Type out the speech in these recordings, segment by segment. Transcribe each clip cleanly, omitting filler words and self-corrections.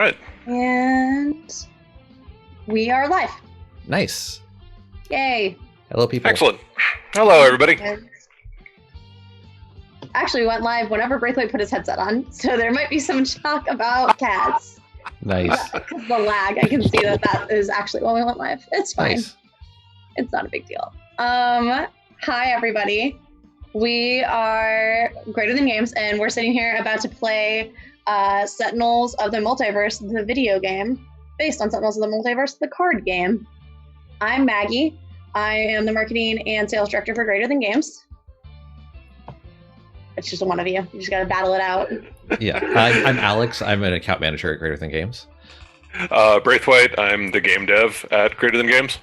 Right. And we are live. Nice. Yay. Hello, people. Excellent. Hello, everybody. Actually, we went live whenever Braithwhite put his headset on, so there might be some talk about cats. Nice. Because the lag, I can see that is actually when we went live. It's fine. Nice. It's not a big deal. Hi, everybody. We are Greater Than Games, and we're sitting here about to play Sentinels of the Multiverse, the video game, based on Sentinels of the Multiverse, the card game. I'm Maggie. I am the marketing and sales director for Greater Than Games. It's just one of you. You just got to battle it out. Yeah, I'm Alex. I'm an account manager at Greater Than Games. Braithwhite, I'm the game dev at Greater Than Games.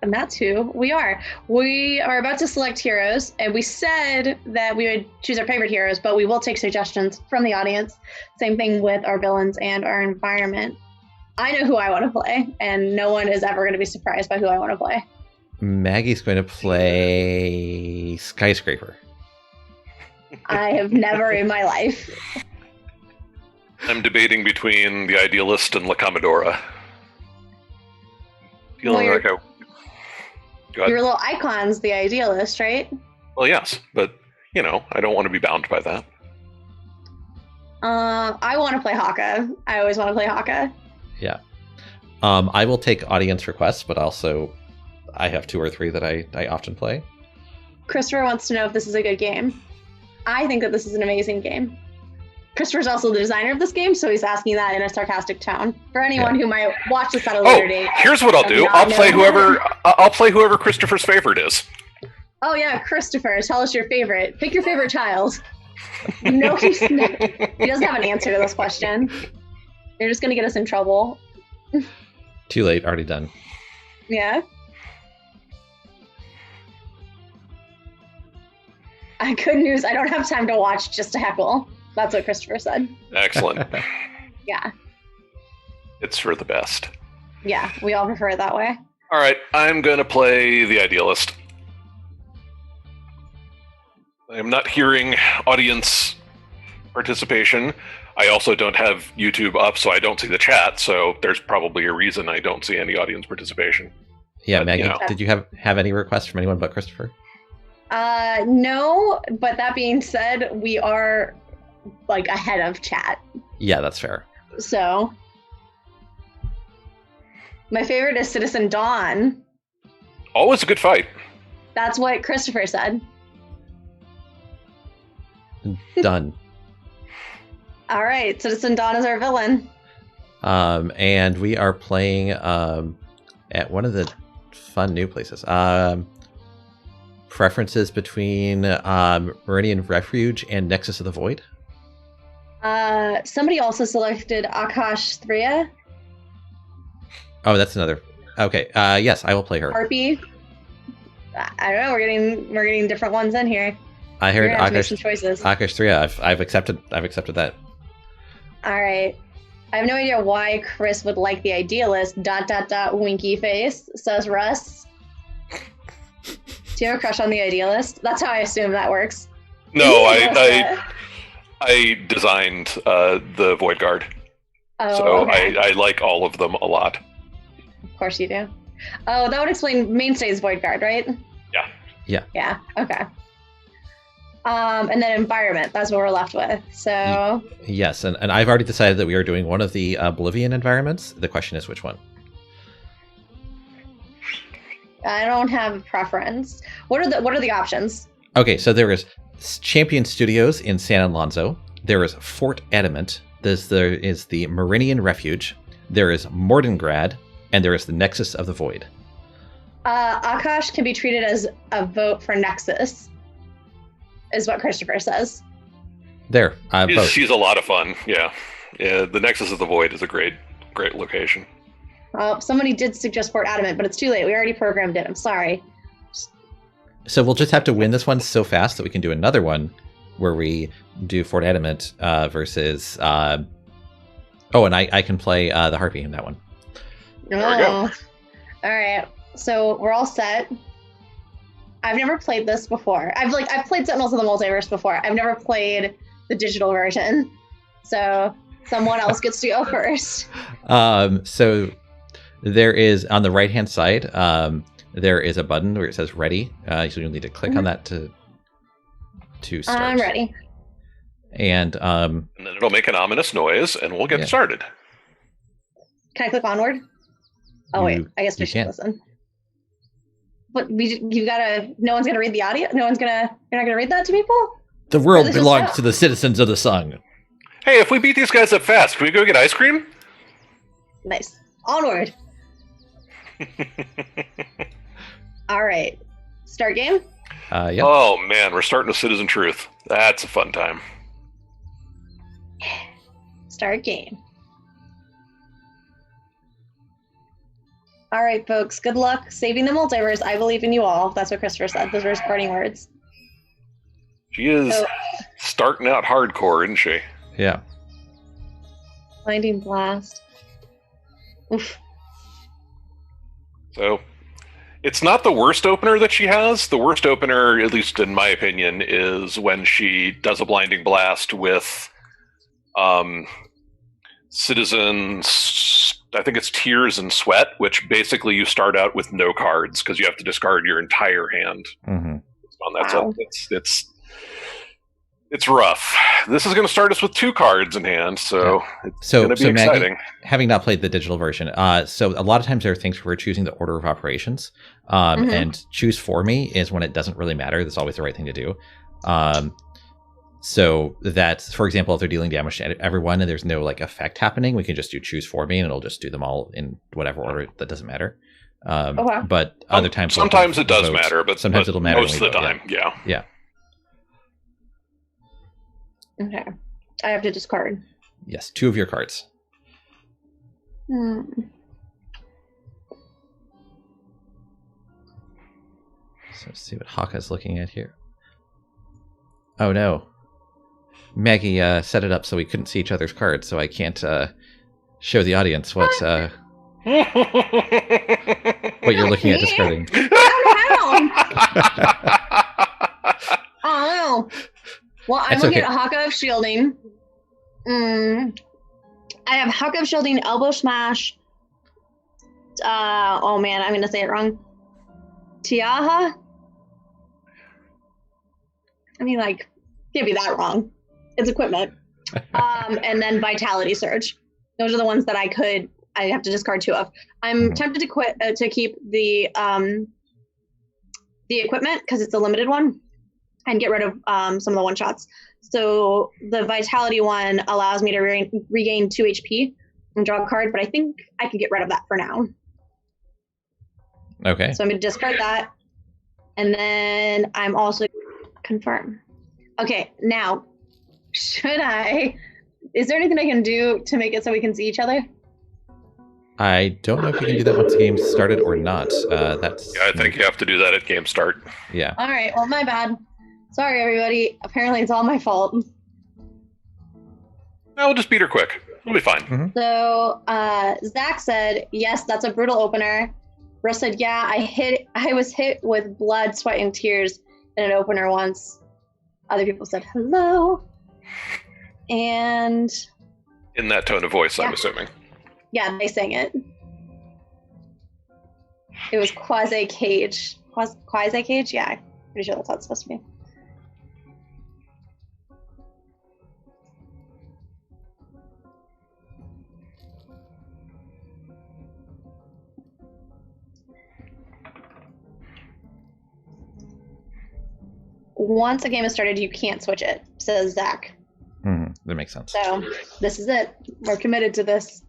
And that's who we are. We are about to select heroes, and we said that we would choose our favorite heroes, but we will take suggestions from the audience. Same thing with our villains and our environment. I know who I want to play, and no one is ever going to be surprised by who I want to play. Maggie's going to play Skyscraper. I have never in my life. I'm debating between the Idealist and La Commodora. Feeling Well, like I... Go ahead. Your little icon's the Idealist, right? Well, yes, but, you know, I don't want to be bound by that. I want to play Haka. I always want to play Haka. Yeah. I will take audience requests, but also I have 2 or 3 that I often play. Christopher wants to know if this is a good game. I think that this is an amazing game. Christopher's also the designer of this game, so he's asking that in a sarcastic tone. For anyone who might watch this at a later date. Here's what I'll do. I'll play whoever Christopher's favorite is. Oh yeah, Christopher, tell us your favorite. Pick your favorite child. No, he doesn't have an answer to this question. You're just gonna get us in trouble. Too late, already done. Yeah. Good news, I don't have time to watch just to heckle. That's what Christopher said. Excellent. Yeah. It's for the best. Yeah, we all prefer it that way. All right, I'm going to play the Idealist. I'm not hearing audience participation. I also don't have YouTube up, so I don't see the chat, so there's probably a reason I don't see any audience participation. Yeah, But, Maggie, you know. did you have any requests from anyone but Christopher? No, but that being said, we are like ahead of chat. Yeah, that's fair. So my favorite is Citizen Dawn. Always a good fight. That's what Christopher said. Done. All right, Citizen Dawn is our villain. And we are playing at one of the fun new places. Preferences between Meridian Refuge and Nexus of the Void? Somebody also selected Akash Thria. Oh, that's another. Okay. Yes, I will play her. Harpy. I don't know. We're getting different ones in here. I heard We're gonna have to make some Akash choices. 3. I've accepted that. All right. I have no idea why Chris would like the Idealist. ... Winky face, says Russ. Do you have a crush on the Idealist? That's how I assume that works. No, I designed the Void Guard, Oh, so okay. I like all of them a lot. Of course you do. Oh, that would explain Mainstay's Void Guard, right? Yeah. Yeah, okay. And then environment, that's what we're left with. So Yes, and I've already decided that we are doing one of the Oblivion environments. The question is which one? I don't have a preference. What are the options? Okay, so there is Champion Studios in San Alonso. There is Fort Adamant. There is the Meridian Refuge. There is Mordengrad, and there is the Nexus of the Void. Akash can be treated as a vote for Nexus, is what Christopher says. There, both. She's a lot of fun. Yeah, the Nexus of the Void is a great location. Somebody did suggest Fort Adamant, but it's too late. We already programmed it. I'm sorry. So we'll just have to win this one so fast that we can do another one where we do Fort Adamant versus... and I can play the Harpy in that one. There we go. All right. So we're all set. I've never played this before. I've played Sentinels of the Multiverse before. I've never played the digital version. So someone else gets to go first. So there is on the right-hand side, there is a button where it says ready. So you'll need to click on that to start. I'm ready. And then it'll make an ominous noise, and we'll get started. Can I click onward? Oh, wait. I guess we should can't. listen. But you gotta. No one's gonna read the audio. You're not gonna read that to people. The world belongs to the citizens of the sun. Hey, if we beat these guys up fast, can we go get ice cream? Nice. Onward. All right. Start game. Yep. Oh man, we're starting with Citizen Truth. That's a fun time. Start game. All right, folks. Good luck saving the multiverse. I believe in you all. That's what Christopher said. Those were his parting words. She is starting out hardcore, isn't she? Yeah. Blinding blast. Oof. So, it's not the worst opener that she has. The worst opener, at least in my opinion, is when she does a blinding blast with Citizens, I think it's Tears and Sweat, which basically you start out with no cards because you have to discard your entire hand on that. Wow. So it's rough. This is going to start us with 2 cards in hand, so it's going to be exciting. Maggie, having not played the digital version, so a lot of times there are things where we're choosing the order of operations, and choose for me is when it doesn't really matter. That's always the right thing to do. So that, for example, if they're dealing damage to everyone and there's no like effect happening, we can just do choose for me and it'll just do them all in whatever order. That doesn't matter. But other times, sometimes it does matter, but sometimes it'll matter most of the time. Yeah. Okay. I have to discard. Yes, 2 of your cards. Hmm. So let's see what Haka's looking at here. Oh no. Maggie set it up so we couldn't see each other's cards, so I can't show the audience what you're looking at discarding. Oh no. Well, I'm looking at Haka of Shielding. I have Haka of Shielding, Elbow Smash. Oh man, I'm gonna say it wrong. Tiaha? I mean, like, can't be that wrong. It's equipment. And then Vitality Surge. Those are the ones that I have to discard 2 of. I'm tempted to keep the equipment because it's a limited one and get rid of some of the one-shots. So the Vitality one allows me to regain 2 HP and draw a card, but I think I can get rid of that for now. Okay. So I'm going to discard that. And then I'm also confirm. Okay, now, is there anything I can do to make it so we can see each other? I don't know if you can do that once the game's started or not. I think you have to do that at game start. Yeah. All right, well, my bad. Sorry, everybody. Apparently, it's all my fault. No, we'll just beat her quick. We'll be fine. So, Zach said, yes, that's a brutal opener. Russ said, yeah, I was hit with blood, sweat, and tears in an opener once. Other people said, hello. And... in that tone of voice, I'm assuming. Yeah, they sang it. It was Quasi-Cage. Quasi-Cage? Yeah, I'm pretty sure that's how it's supposed to be. Once a game is started, you can't switch it, says Zach. That makes sense. So this is it. We're committed to this.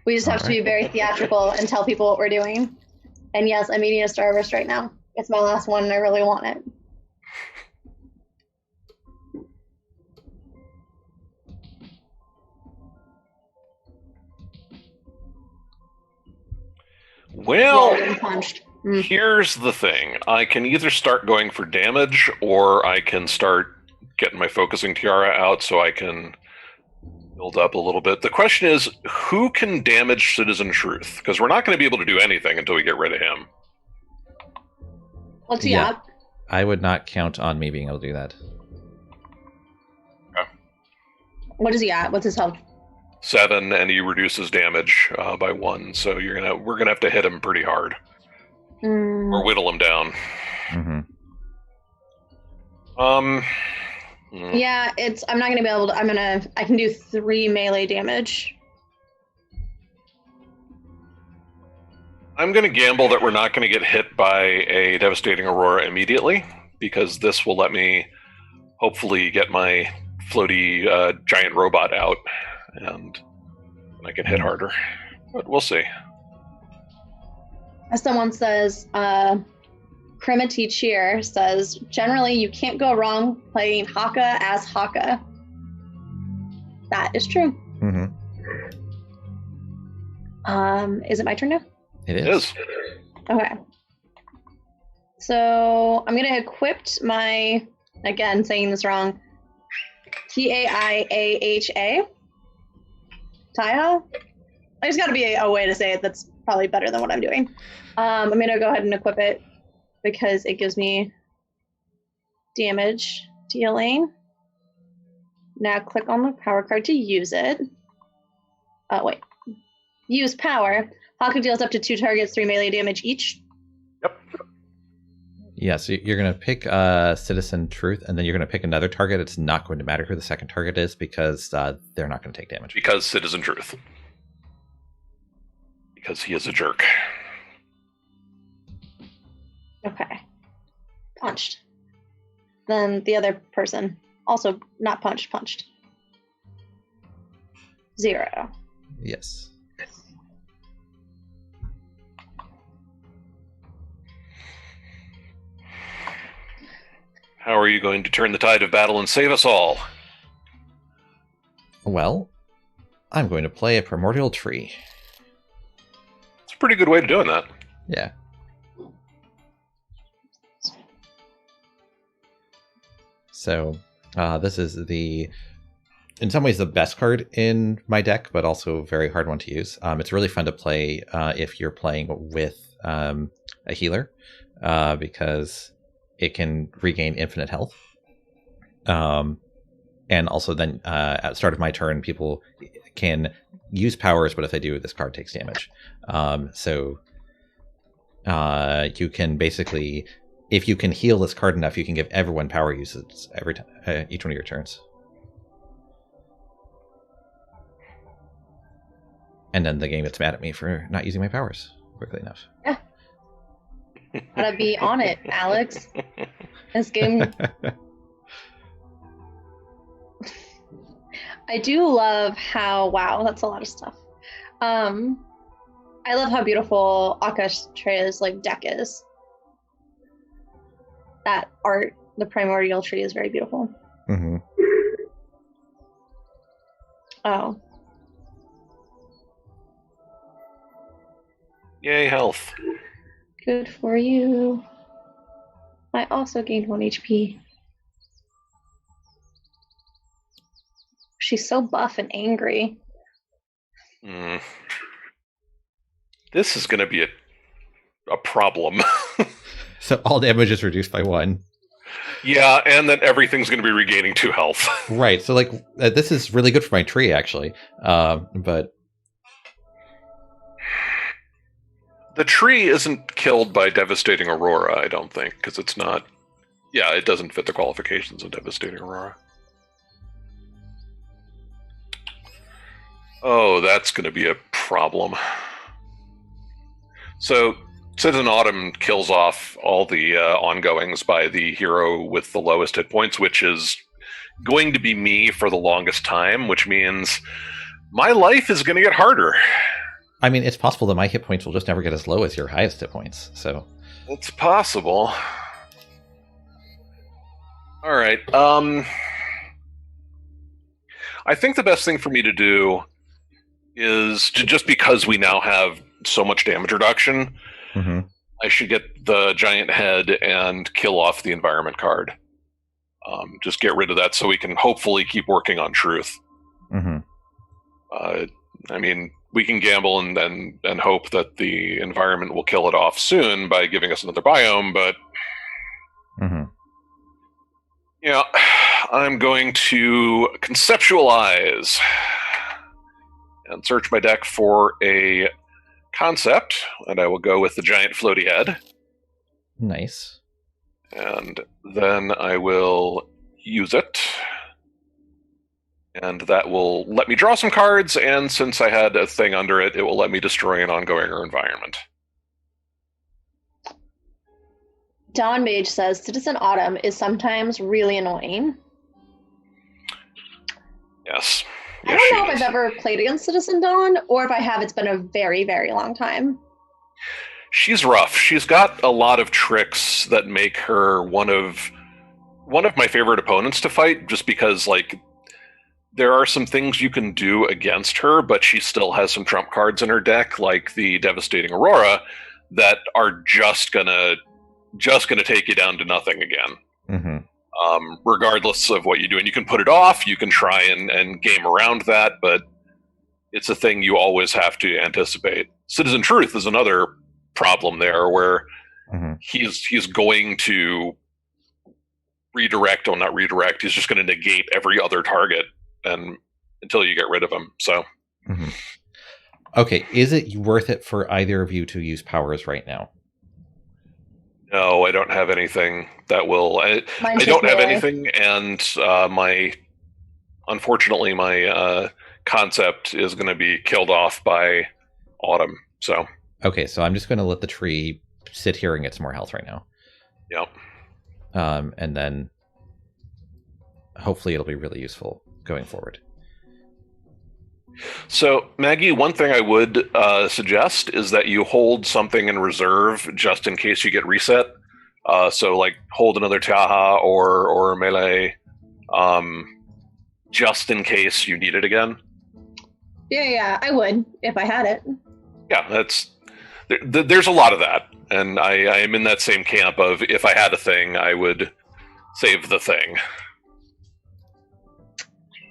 We just have to be very theatrical and tell people what we're doing. And yes, I'm eating a Starburst right now. It's my last one and I really want it. Well, punched. Here's the thing. I can either start going for damage or I can start getting my focusing tiara out so I can build up a little bit. The question is, who can damage Citizen Truth? Because we're not going to be able to do anything until we get rid of him. What's he up? I would not count on me being able to do that. Okay. What is he at? What's his health? 7, and he reduces damage by 1. So we're gonna have to hit him pretty hard, or whittle him down. Mm-hmm. Yeah, I'm not gonna be able to. I can do 3 melee damage. I'm gonna gamble that we're not gonna get hit by a devastating aurora immediately, because this will let me hopefully get my floaty giant robot out, and I can hit harder. But we'll see. As someone says, Crimity Cheer says, generally you can't go wrong playing Haka as Haka. That is true. Mm-hmm. Is it my turn now? It is. Okay. So I'm going to equip my, again, saying this wrong, Taiaha? Taiha? I just got to be a way to say it that's probably better than what I'm doing. I'm going to go ahead and equip it because it gives me damage dealing. Now click on the power card to use it. Wait. Use power. Haka deals up to 2 targets 3 melee damage each. Yep. Yeah, so you're going to pick Citizen Truth, and then you're going to pick another target. It's not going to matter who the second target is because they're not going to take damage. Because Citizen Truth. Because he is a jerk. Okay. Punched. Then the other person, also not punched. 0. Yes. How are you going to turn the tide of battle and save us all? Well, I'm going to play a Primordial Tree. It's a pretty good way to doing that. Yeah. So, this is in some ways the best card in my deck, but also a very hard one to use. It's really fun to play if you're playing with a healer, because it can regain infinite health. And also then at the start of my turn, people can use powers, but if they do, this card takes damage. So you can basically, if you can heal this card enough, you can give everyone power uses every time, each one of your turns. And then the game gets mad at me for not using my powers quickly enough. Yeah. Gotta be on it, Alex. This game. I do love how, wow, that's a lot of stuff. I love how beautiful Akash Treya's deck is. That art, the primordial tree, is very beautiful. Mm-hmm. Oh. Yay, health. Good for you. I also gained 1 HP. She's so buff and angry. This is going to be a problem. So all damage is reduced by 1. Yeah, and then everything's going to be regaining 2 health. Right. So this is really good for my tree, actually. But the tree isn't killed by Devastating Aurora, I don't think, because it's not. Yeah, it doesn't fit the qualifications of Devastating Aurora. Oh, that's going to be a problem. So, Citizen Autumn kills off all the ongoings by the hero with the lowest hit points, which is going to be me for the longest time, which means my life is going to get harder. I mean, it's possible that my hit points will just never get as low as your highest hit points, so... It's possible. Alright, I think the best thing for me to do is to, just because we now have so much damage reduction, mm-hmm. I should get the giant head and kill off the environment card. Just get rid of that so we can hopefully keep working on truth. Mm-hmm. I mean, we can gamble and hope that the environment will kill it off soon by giving us another biome, but mm-hmm. you know, I'm going to conceptualize and search my deck for a concept, and I will go with the giant floaty head. Nice. And then I will use it. And that will let me draw some cards, and since I had a thing under it, it will let me destroy an ongoing or environment. Dawn Mage says Citizen Autumn is sometimes really annoying. Yes. I don't know if I've ever played against Citizen Dawn, or if I have, it's been a very, very long time. She's rough. She's got a lot of tricks that make her one of my favorite opponents to fight, just because, like, there are some things you can do against her, but she still has some trump cards in her deck, like the Devastating Aurora, that are just gonna take you down to nothing again. Mm-hmm. Regardless of what you do. And you can put it off, you can try and game around that, but it's a thing you always have to anticipate. Citizen Truth is another problem there, where he's going to redirect, or not redirect, he's just going to negate every other target and until you get rid of him. So okay, is it worth it for either of you to use powers right now? No, I don't have anything that will. I don't have anything, and unfortunately, my concept is going to be killed off by Autumn. So okay, so I'm just going to let the tree sit here and get some more health right now. Yep. And then hopefully it'll be really useful going forward. So, Maggie, one thing I would suggest is that you hold something in reserve just in case you get reset. So, like, hold another Taha or melee, just in case you need it again. Yeah, I would if I had it. Yeah, there's a lot of that, and I am in that same camp of, if I had a thing, I would save the thing.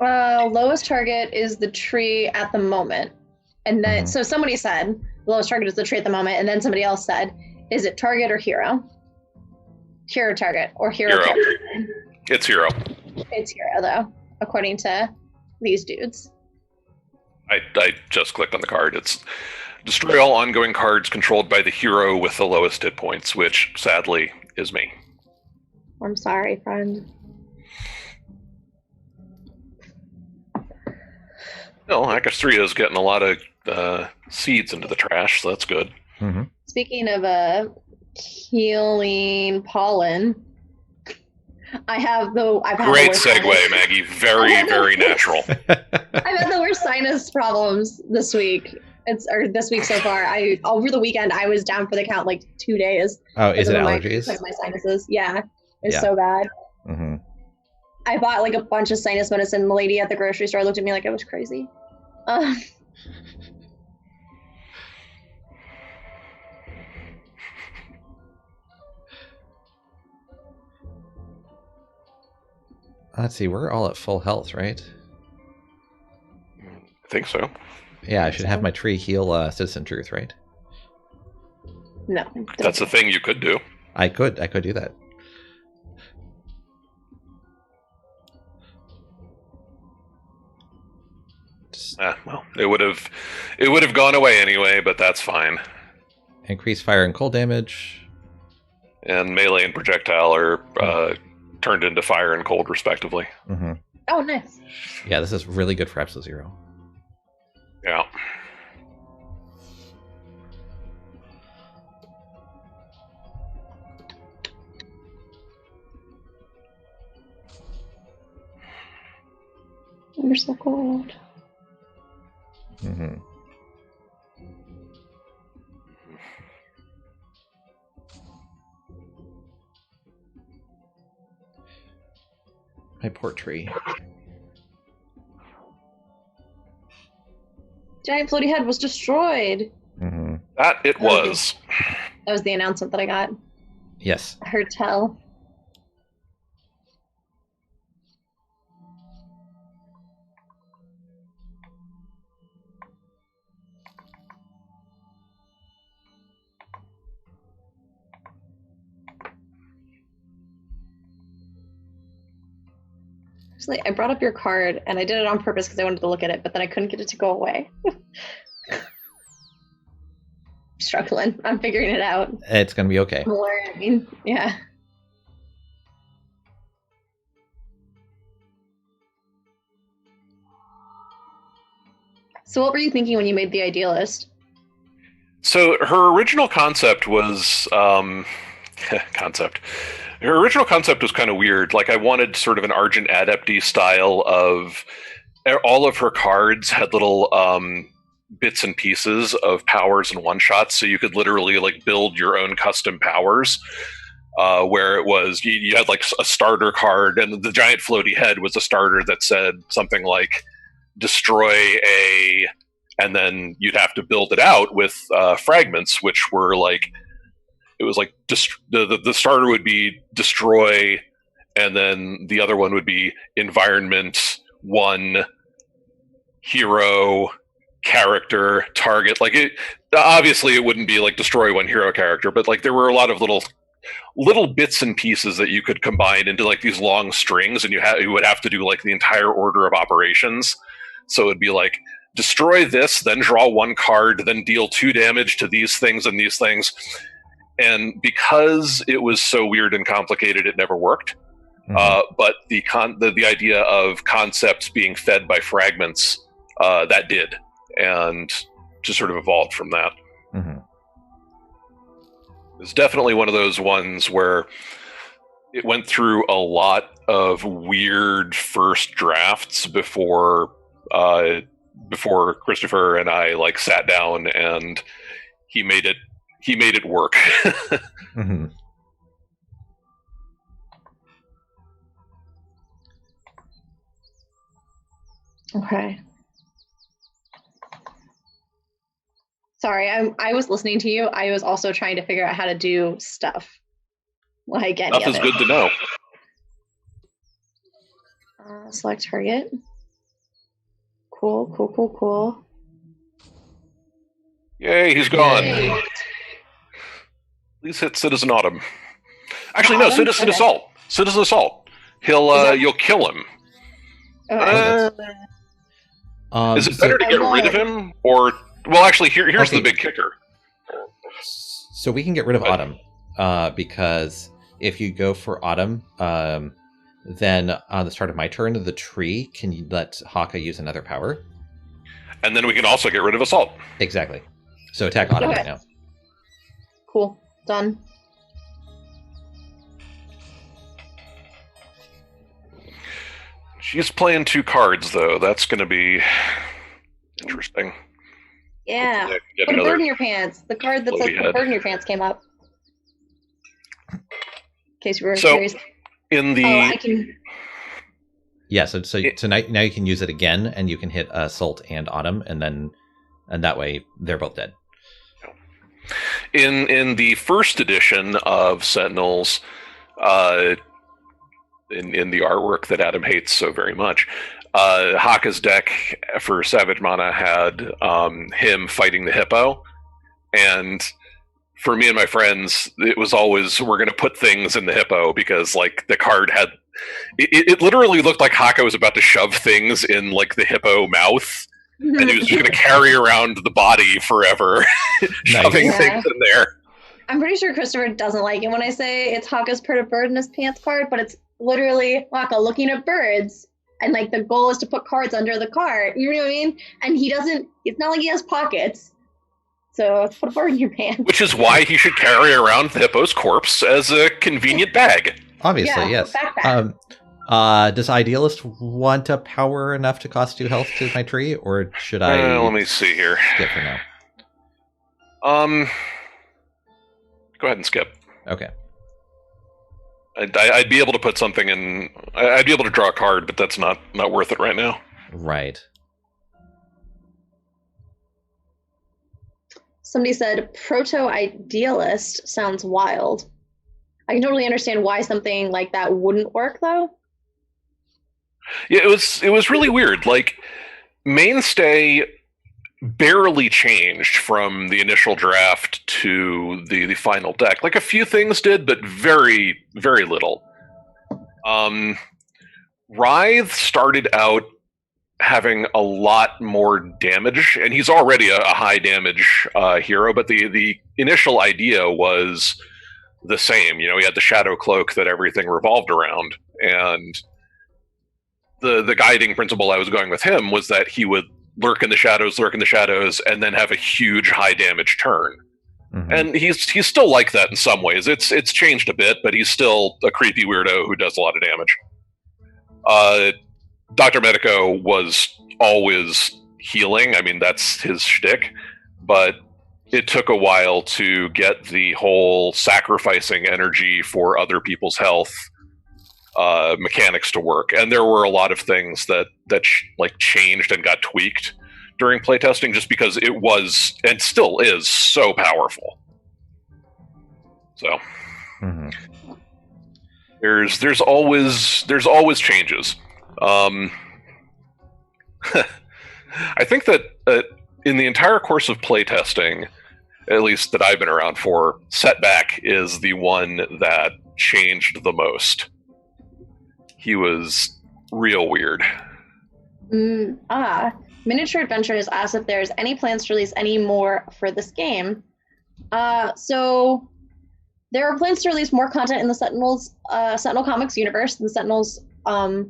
Lowest target is the tree at the moment. And then, so somebody said, lowest target is the tree at the moment, and then somebody else said, is it target or hero? Hero target, or hero. It's hero. It's hero, though, according to these dudes. I just clicked on the card. It's destroy all ongoing cards controlled by the hero with the lowest hit points, which, sadly, is me. I'm sorry, friend. No, Akastria is getting a lot of seeds into the trash, so that's good. Mm-hmm. Speaking of healing pollen, I've had great segue, Maggie. Very natural. I've had the worst sinus problems this week. This week so far. Over the weekend I was down for the count like 2 days. Oh, is it allergies? My sinuses. Yeah, it's so bad. Mm-hmm. I bought like a bunch of sinus medicine. The lady at the grocery store looked at me like I was crazy. Let's see, we're all at full health, right? I think so. Yeah, I should have my tree heal Citizen Truth, right? No. That's the thing you could do. I could do that. Well, it would have gone away anyway, but that's fine. Increase fire and cold damage. And melee and projectile are turned into fire and cold, respectively. Mm-hmm. Oh, nice. Yeah, this is really good for Epsilon Zero. Yeah. You're so cold. Mm-hmm. My port tree. Giant floaty head was destroyed. Mm-hmm. That it was. That was the announcement that I got. Yes. I heard tell. Actually, I brought up your card, and I did it on purpose because I wanted to look at it, but then I couldn't get it to go away. Struggling. I'm figuring it out. It's going to be okay. I'm learning. Yeah. So what were you thinking when you made the Idealist? So her original concept was concept. Her original concept was kind of weird. Like I wanted sort of an Argent Adepty style of all of her cards had little bits and pieces of powers and one shots, so you could literally like build your own custom powers. Where it was you had like a starter card, and the giant floaty head was a starter that said something like destroy a, and then you'd have to build it out with fragments, which were like, it was like the starter would be destroy, and then the other one would be environment, one, hero, character, target. Like it, obviously it wouldn't be like destroy one hero character, but like there were a lot of little bits and pieces that you could combine into like these long strings, and you would have to do like the entire order of operations. So it'd be like destroy this, then draw one card, then deal 2 damage to these things and these things. And because it was so weird and complicated, it never worked. But the idea of concepts being fed by fragments, that did, and just sort of evolved from that. Mm-hmm. It's definitely one of those ones where it went through a lot of weird first drafts before Christopher and I like sat down and he made it work. Mm-hmm. Okay. Sorry, I was listening to you. I was also trying to figure out how to do stuff. Like any Stuff of is it. good to know. Select target. Cool. Yay, he's gone. Yay. Please hit Citizen Autumn. Actually, no, Autumn? Citizen Okay. Assault. Citizen Assault. You'll kill him. Okay. Is it better to get rid of him, or well? Actually, here's Okay. the big kicker. So we can get rid of Autumn, because if you go for Autumn, then on the start of my turn, the tree can let Haka use another power. And then we can also get rid of Assault. Exactly. So attack Autumn Okay. right now. Cool. Done. She's playing 2 cards, though. That's going to be interesting. Yeah. Hopefully I can get Put a bird another in your pants. The card that floaty says put a head. bird in your pants came up. In case you were So, curious. in the Oh, I can. Yeah. So tonight now you can use it again, and you can hit Assault and Autumn, and that way they're both dead. in the first edition of Sentinels, in the artwork that Adam hates so very much, Haka's deck for Savage Mana had him fighting the hippo, and for me and my friends, it was always we're going to put things in the hippo because like the card had it literally looked like Haka was about to shove things in like the hippo mouth, and he was just going to carry around the body forever, shoving Yeah. things in there. I'm pretty sure Christopher doesn't like it when I say it's Haka's put a bird in his pants card, but it's literally Haka looking at birds, and like the goal is to put cards under the card. You know what I mean? And he doesn't. It's not like he has pockets. So put a bird in your pants. Which is why he should carry around the hippo's corpse as a convenient bag. Obviously, Yeah, yes. backpack. Does Idealist want a power enough to cost 2 health to my tree, or should I Let me see here. skip for now? Go ahead and skip. Okay. I'd be able to put something in. I'd be able to draw a card, but that's not worth it right now. Right. Somebody said proto-idealist sounds wild. I can totally understand why something like that wouldn't work, though. Yeah, it was really weird. Like Mainstay barely changed from the initial draft to the final deck. Like a few things did, but very, very little. Writhe started out having a lot more damage, and he's already a high damage hero, but the initial idea was the same. You know, he had the shadow cloak that everything revolved around, and the guiding principle I was going with him was that he would lurk in the shadows, and then have a huge high damage turn. Mm-hmm. And he's still like that in some ways. It's changed a bit, but he's still a creepy weirdo who does a lot of damage. Dr. Medico was always healing. I mean, that's his shtick. But it took a while to get the whole sacrificing energy for other people's health mechanics to work. And there were a lot of things that changed and got tweaked during playtesting, just because it was and still is so powerful. So there's always changes. I think that in the entire course of playtesting, at least that I've been around for, Setback is the one that changed the most. He was real weird. Miniature Adventures asks if there's any plans to release any more for this game. So there are plans to release more content in the Sentinel Comics universe, the Sentinels of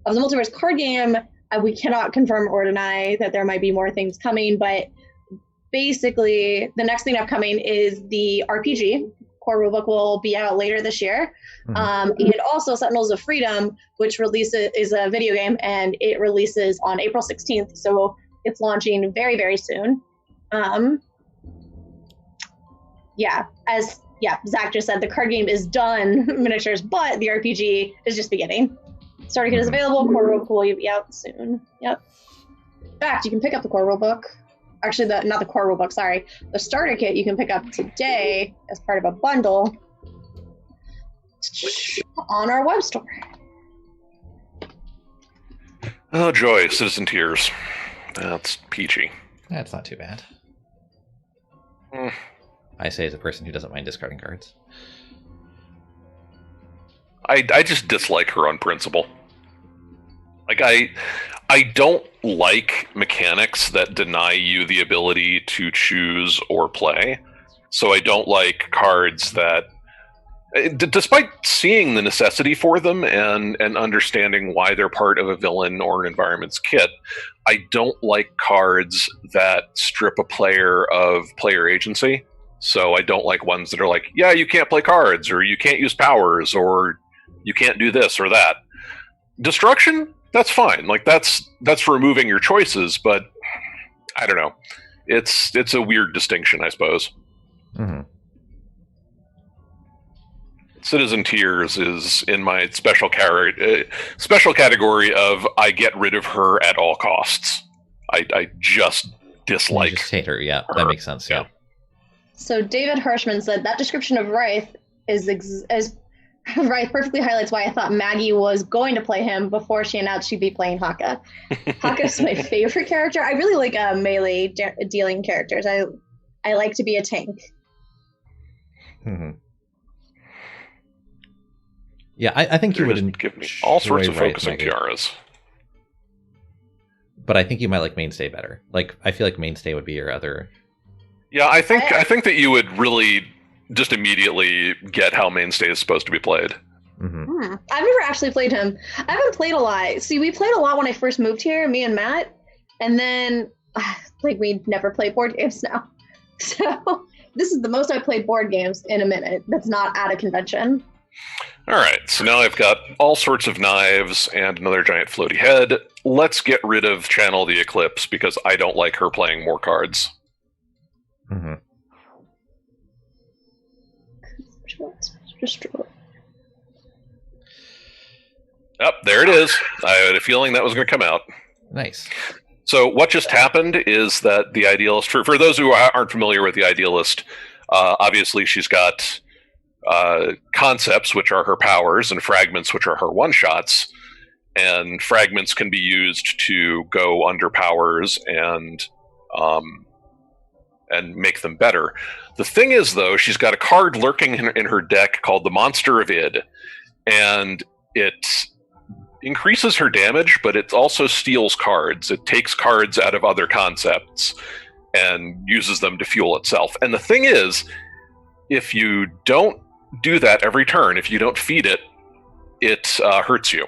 the Multiverse card game. We cannot confirm or deny that there might be more things coming, but basically the next thing upcoming is the RPG. Core rulebook will be out later this year. And also Sentinels of Freedom, which is a video game, and it releases on April 16th. So it's launching very, very soon. Zach just said the card game is done, miniatures, but the RPG is just beginning. Starter kit is available. Core rulebook will be out soon. Yep. In fact, you can pick up the core rulebook. Actually, not the core rulebook, sorry. The starter kit you can pick up today as part of a bundle on our web store. Oh, joy. Citizen Tears. That's peachy. That's not too bad. I say as a person who doesn't mind discarding cards. I just dislike her on principle. Like, I don't like mechanics that deny you the ability to choose or play. So I don't like cards that, despite seeing the necessity for them and understanding why they're part of a villain or an environment's kit, I don't like cards that strip a player of player agency. So I don't like ones that are like, yeah, you can't play cards, or you can't use powers, or you can't do this or that. Destruction? That's fine. Like, that's removing your choices, but I don't know. It's a weird distinction, I suppose. Mm-hmm. Citizen Tears is in my special category of I get rid of her at all costs. I just dislike. You just hate her. Yeah, that makes sense. Yeah. So David Hirschman said that description of Writhe Writhe perfectly highlights why I thought Maggie was going to play him before she announced she'd be playing Haka. Haka is my favorite character. I really like melee dealing characters. I like to be a tank. Mm-hmm. Yeah, I think you would give me all sorts of focusing tiaras. But I think you might like Mainstay better. Like, I feel like Mainstay would be your other. Yeah, I think that you would really just immediately get how Mainstay is supposed to be played. Mm-hmm. I've never actually played him. I haven't played a lot. See, we played a lot when I first moved here, me and Matt, and then we never play board games now. So this is the most I've played board games in a minute. That's not at a convention. All right, so now I've got all sorts of knives and another giant floaty head. Let's get rid of Channel the Eclipse because I don't like her playing more cards. Mm-hmm. Yep, there it is. I had a feeling that was going to come out. Nice. So what just happened is that the Idealist, for those who aren't familiar with the Idealist, obviously she's got concepts, which are her powers, and fragments, which are her one-shots. And fragments can be used to go under powers and make them better. The thing is, though, she's got a card lurking in her deck called the Monster of Id, and it increases her damage, but it also steals cards. It takes cards out of other concepts and uses them to fuel itself. And the thing is, if you don't do that every turn, if you don't feed it, it hurts you.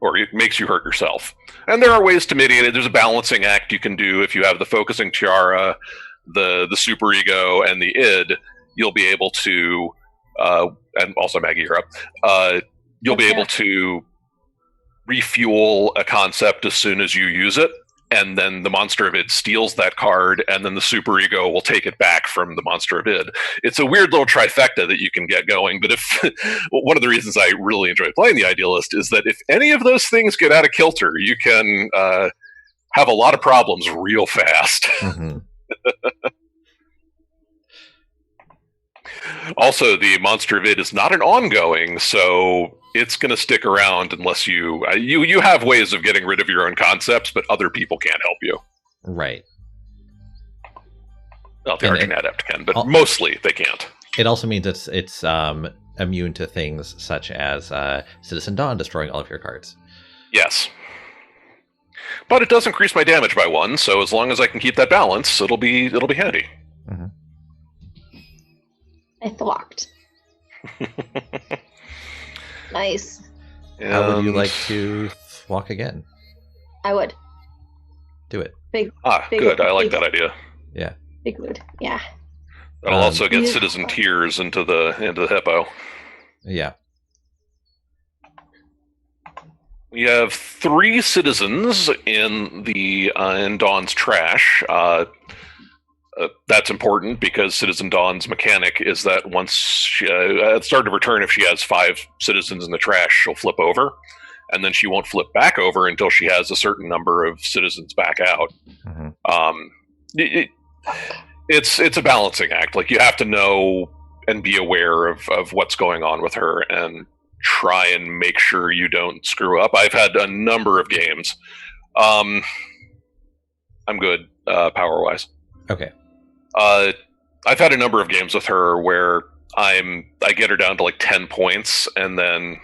Or it makes you hurt yourself. And there are ways to mitigate it. There's a balancing act you can do if you have the focusing tiara, the super ego, and the id. You'll be able to, and also Maggie, you're up. You'll be able to refuel a concept as soon as you use it, and then the monster of id steals that card, and then the super ego will take it back from the monster of id. It's a weird little trifecta that you can get going, but if one of the reasons I really enjoy playing the Idealist is that if any of those things get out of kilter, you can have a lot of problems real fast. Mm-hmm. Also, the monster of id is not an ongoing, so it's going to stick around unless you have ways of getting rid of your own concepts, but other people can't help you. Right. Well, the Arcane Adept can, but mostly they can't. It also means it's immune to things such as Citizen Dawn destroying all of your cards. Yes. But it does increase my damage by 1, so as long as I can keep that balance, it'll be handy. Mm-hmm. I thwacked. Nice. How would you like to walk again? I would. Do it. Big, good. I like that idea. Yeah. Big mood. Yeah. That'll also get Citizen Tears into the hippo. Yeah. We have 3 citizens in Dawn's trash. That's important because Citizen Dawn's mechanic is that once she, at the start of her turn, if she has 5 citizens in the trash, she'll flip over, and then she won't flip back over until she has a certain number of citizens back out. Mm-hmm. It's a balancing act. Like, you have to know and be aware of what's going on with her and try and make sure you don't screw up. I've had a number of games. I'm good power-wise. Okay. I've had a number of games with her where I get her down to like 10 points, and then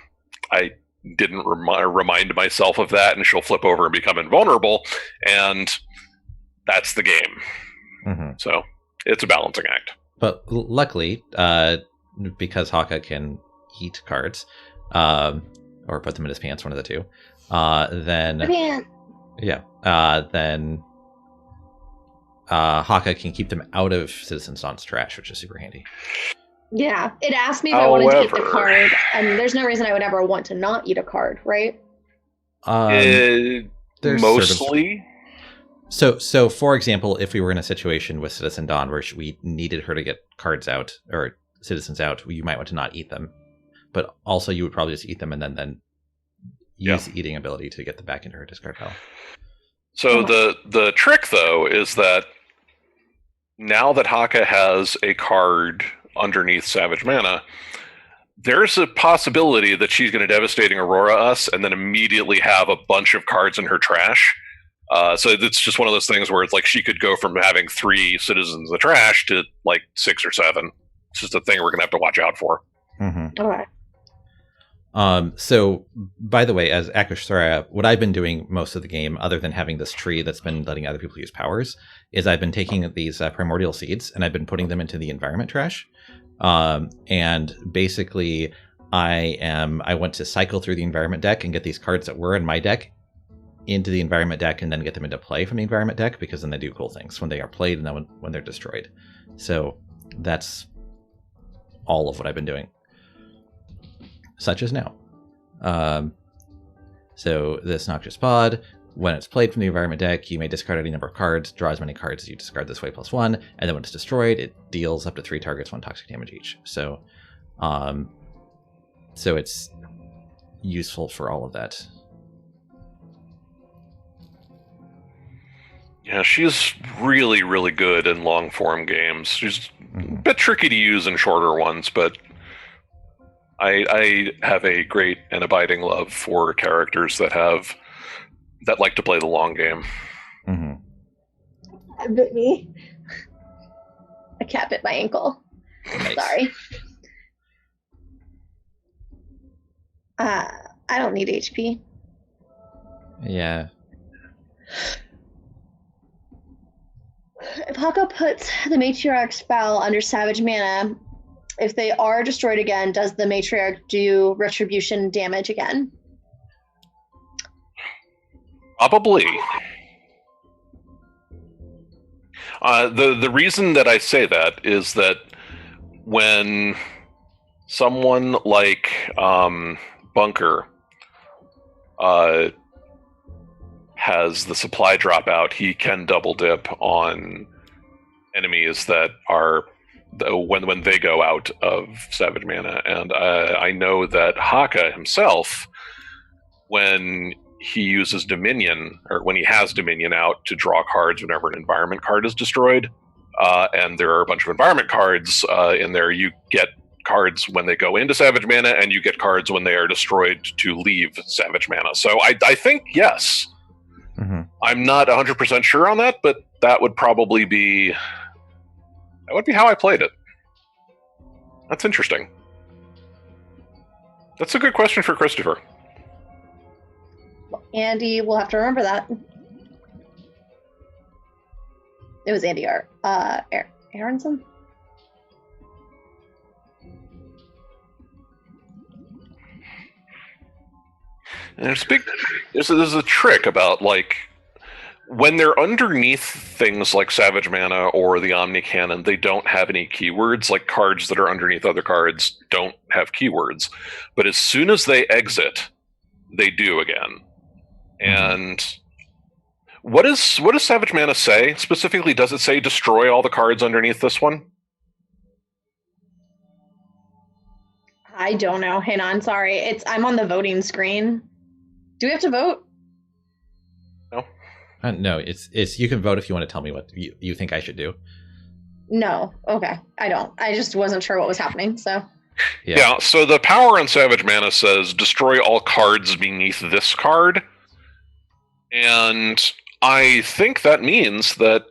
I didn't remind myself of that, and she'll flip over and become invulnerable, and that's the game. Mm-hmm. So it's a balancing act. But luckily, because Haka can eat cards, or put them in his pants, one of the two, then Haka can keep them out of Citizen Dawn's trash, which is super handy. Yeah, it asked me if I wanted to eat the card, and there's no reason I would ever want to not eat a card, right? Mostly. So, for example, if we were in a situation with Citizen Dawn where we needed her to get cards out, or citizens out, you might want to not eat them. But also, you would probably just eat them and then use the eating ability to get them back into her discard pile. So the trick, though, is that now that Haka has a card underneath Savage Mana, there's a possibility that she's going to Devastating Aurora us and then immediately have a bunch of cards in her trash. So it's just one of those things where it's like she could go from having 3 citizens in the trash to like 6 or 7. It's just a thing we're going to have to watch out for. Mm-hmm. All right. So, by the way, as Akush Soraya, what I've been doing most of the game, other than having this tree that's been letting other people use powers, is I've been taking these primordial seeds and I've been putting them into the environment trash. And basically, I want to cycle through the environment deck and get these cards that were in my deck into the environment deck and then get them into play from the environment deck, because then they do cool things when they are played and then when they're destroyed. So that's all of what I've been doing. Such as now. So this Noxious Pod, when it's played from the environment deck, you may discard any number of cards, draw as many cards as you discard this way +1, and then when it's destroyed, it deals up to 3 targets 1 toxic damage each. So it's useful for all of that. Yeah, she's really, really good in long-form games. She's a bit tricky to use in shorter ones, but I have a great and abiding love for characters that like to play the long game. Mm-hmm. That bit me. A cat bit my ankle. Nice. Sorry. I I don't need HP. Yeah. If Haka puts the Matriarch spell under Savage Mana, if they are destroyed again, does the Matriarch do retribution damage again? Probably. The reason that I say that is that when someone like Bunker has the supply drop out, he can double dip on enemies that are when they go out of Savage Mana. And I know that Haka himself, when he uses Dominion, or when he has Dominion out to draw cards whenever an environment card is destroyed, and there are a bunch of environment cards in there, you get cards when they go into Savage Mana, and you get cards when they are destroyed to leave Savage Mana. So I think yes. Mm-hmm. I'm not 100% sure on that, but that would probably be how I played it. That's interesting. That's a good question for Christopher. Andy will have to remember that. It was Andy Aronson? And there's a trick about, like, when they're underneath things like Savage Mana or the Omni Cannon, they don't have any keywords. Like, cards that are underneath other cards don't have keywords. But as soon as they exit, they do again. And what does Savage Mana say specifically? Does it say destroy all the cards underneath this one? I don't know. Hang on, sorry. I'm on the voting screen. Do we have to vote? No. No, it's you can vote if you want to tell me what you think I should do. No. Okay. I don't. I just wasn't sure what was happening, so. Yeah, so the power on Savage Mana says destroy all cards beneath this card. And I think that means that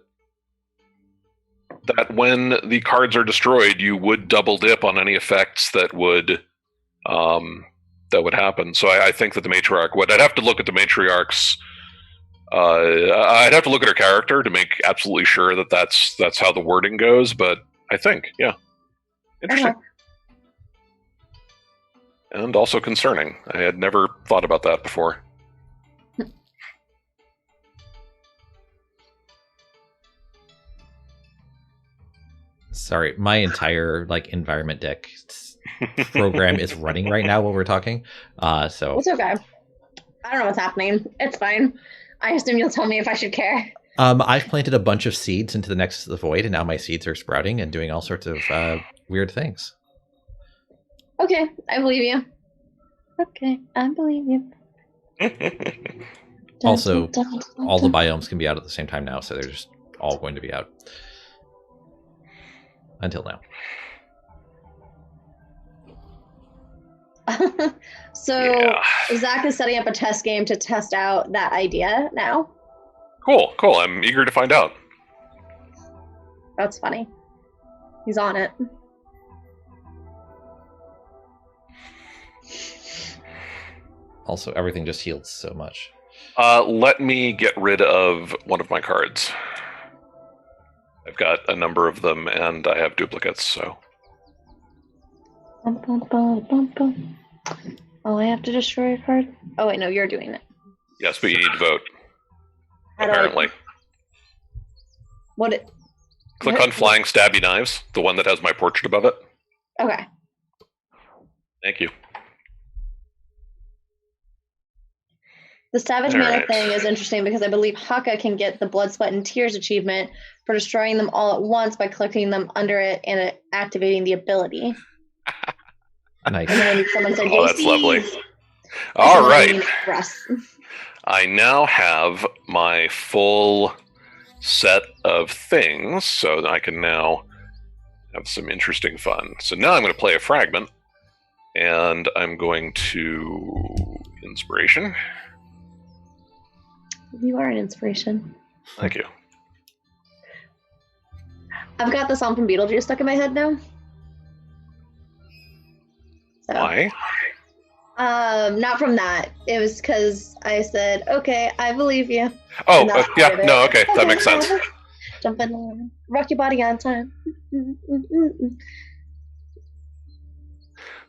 when the cards are destroyed, you would double dip on any effects that would happen. So I think that the Matriarch would. I'd have to look at the Matriarch's. I'd have to look at her character to make absolutely sure that that's how the wording goes. But I think, yeah, interesting, and also concerning. I had never thought about that before. Sorry, my entire environment deck program is running right now while we're talking. So it's okay. I don't know what's happening. It's fine. I assume you'll tell me if I should care. I've planted a bunch of seeds into the Nexus of the Void, and now my seeds are sprouting and doing all sorts of weird things. Okay, I believe you. Okay, I believe you. Also, all the biomes can be out at the same time now, so they're just all going to be out. Until now. So Zach is setting up a test game to test out that idea now. Cool. I'm eager to find out. That's funny. He's on it. Also, everything just heals so much. Let me get rid of one of my cards. I've got a number of them, and I have duplicates, so... Oh, I have to destroy a card? Oh, wait, no, you're doing it. Yes, but you need to vote. How apparently. Click on Flying Stabby Knives, the one that has my portrait above it. Okay. Thank you. The Savage Mana thing is interesting because I believe Haka can get the Blood, Sweat, and Tears achievement for destroying them all at once by collecting them under it and activating the ability. Nice. And then someone said, oh, that's lovely. All right. Russ. I now have my full set of things, so I can now have some interesting fun. So now I'm going to play a fragment, and I'm going to Inspiration. You are an inspiration. Thank you. I've got the song from Beetlejuice stuck in my head now. So. Why? Not from that. It was because I said, "Okay, I believe you." Oh, And that's yeah, part of it. no, okay, that makes sense. Jump in line. Rock your body on time.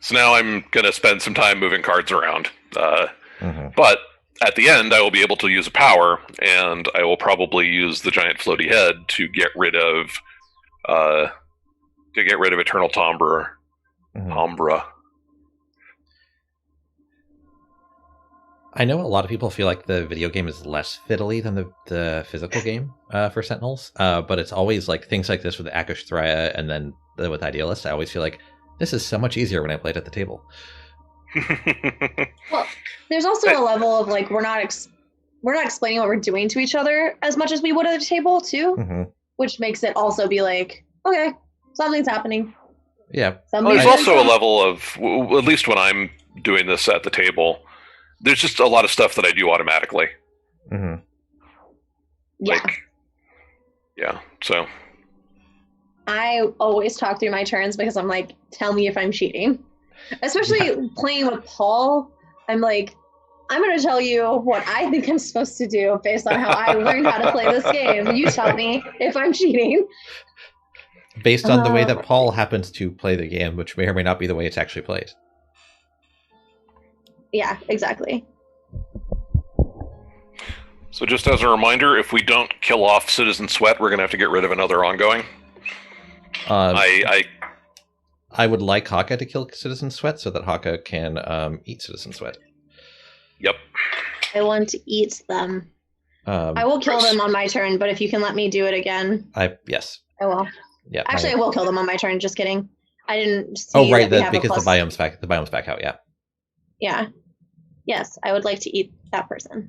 So now I'm going to spend some time moving cards around. Mm-hmm. But at the end, I will be able to use a power, and I will probably use the giant floaty head to get rid of Eternal Tombra. Mm-hmm. I know a lot of people feel like the video game is less fiddly than the physical game for Sentinels, but it's always like things like this with Akush Thraya and then with Idealist. I always feel like this is so much easier when I play it at the table. Well, there's also a level of like we're not explaining what we're doing to each other as much as we would at the table too, Mm-hmm. which makes it also be like, okay, something's happening. Yeah. Well, there's also a level of, at least when I'm doing this at the table, there's just a lot of stuff that I do automatically. Mm-hmm. Yeah. Yeah. So I always talk through my turns because I'm like, tell me if I'm cheating. Especially playing with Paul, I'm like, I'm going to tell you what I think I'm supposed to do based on how I learned how to play this game. You tell me if I'm cheating. Based on the way that Paul happens to play the game, which may or may not be the way it's actually played. Yeah, exactly. So just as a reminder, if we don't kill off Citizen Sweat, we're going to have to get rid of another ongoing. I would like Haka to kill Citizen Sweat so that Haka can eat Citizen Sweat. Yep. I want to eat them. I will kill them on my turn, but if you can let me do it again. Yes. I will. Yeah. Actually, I will kill them on my turn. Just kidding. I didn't see. Oh, right. That Because the biome's back out. Yeah. Yeah. Yes, I would like to eat that person.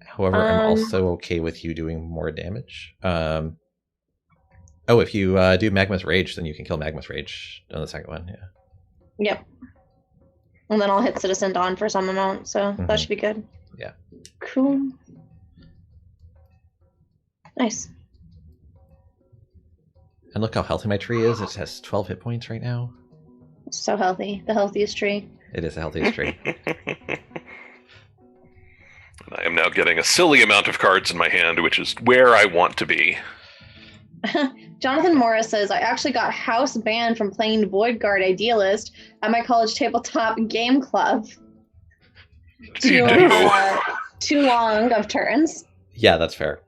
However, I'm also okay with you doing more damage. If you do Magma's Rage, then you can kill Magma's Rage on the second one. Yeah. Yep. And then I'll hit Citizen Dawn for some amount, so that should be good. Yeah. Cool. Nice. And look how healthy my tree is. It has 12 hit points right now. So healthy. The healthiest tree. It is the healthiest tree. I am now getting a silly amount of cards in my hand, which is where I want to be. Jonathan Morris says, I actually got house banned from playing Void Guard Idealist at my college tabletop game club. Too long of turns. Yeah, that's fair.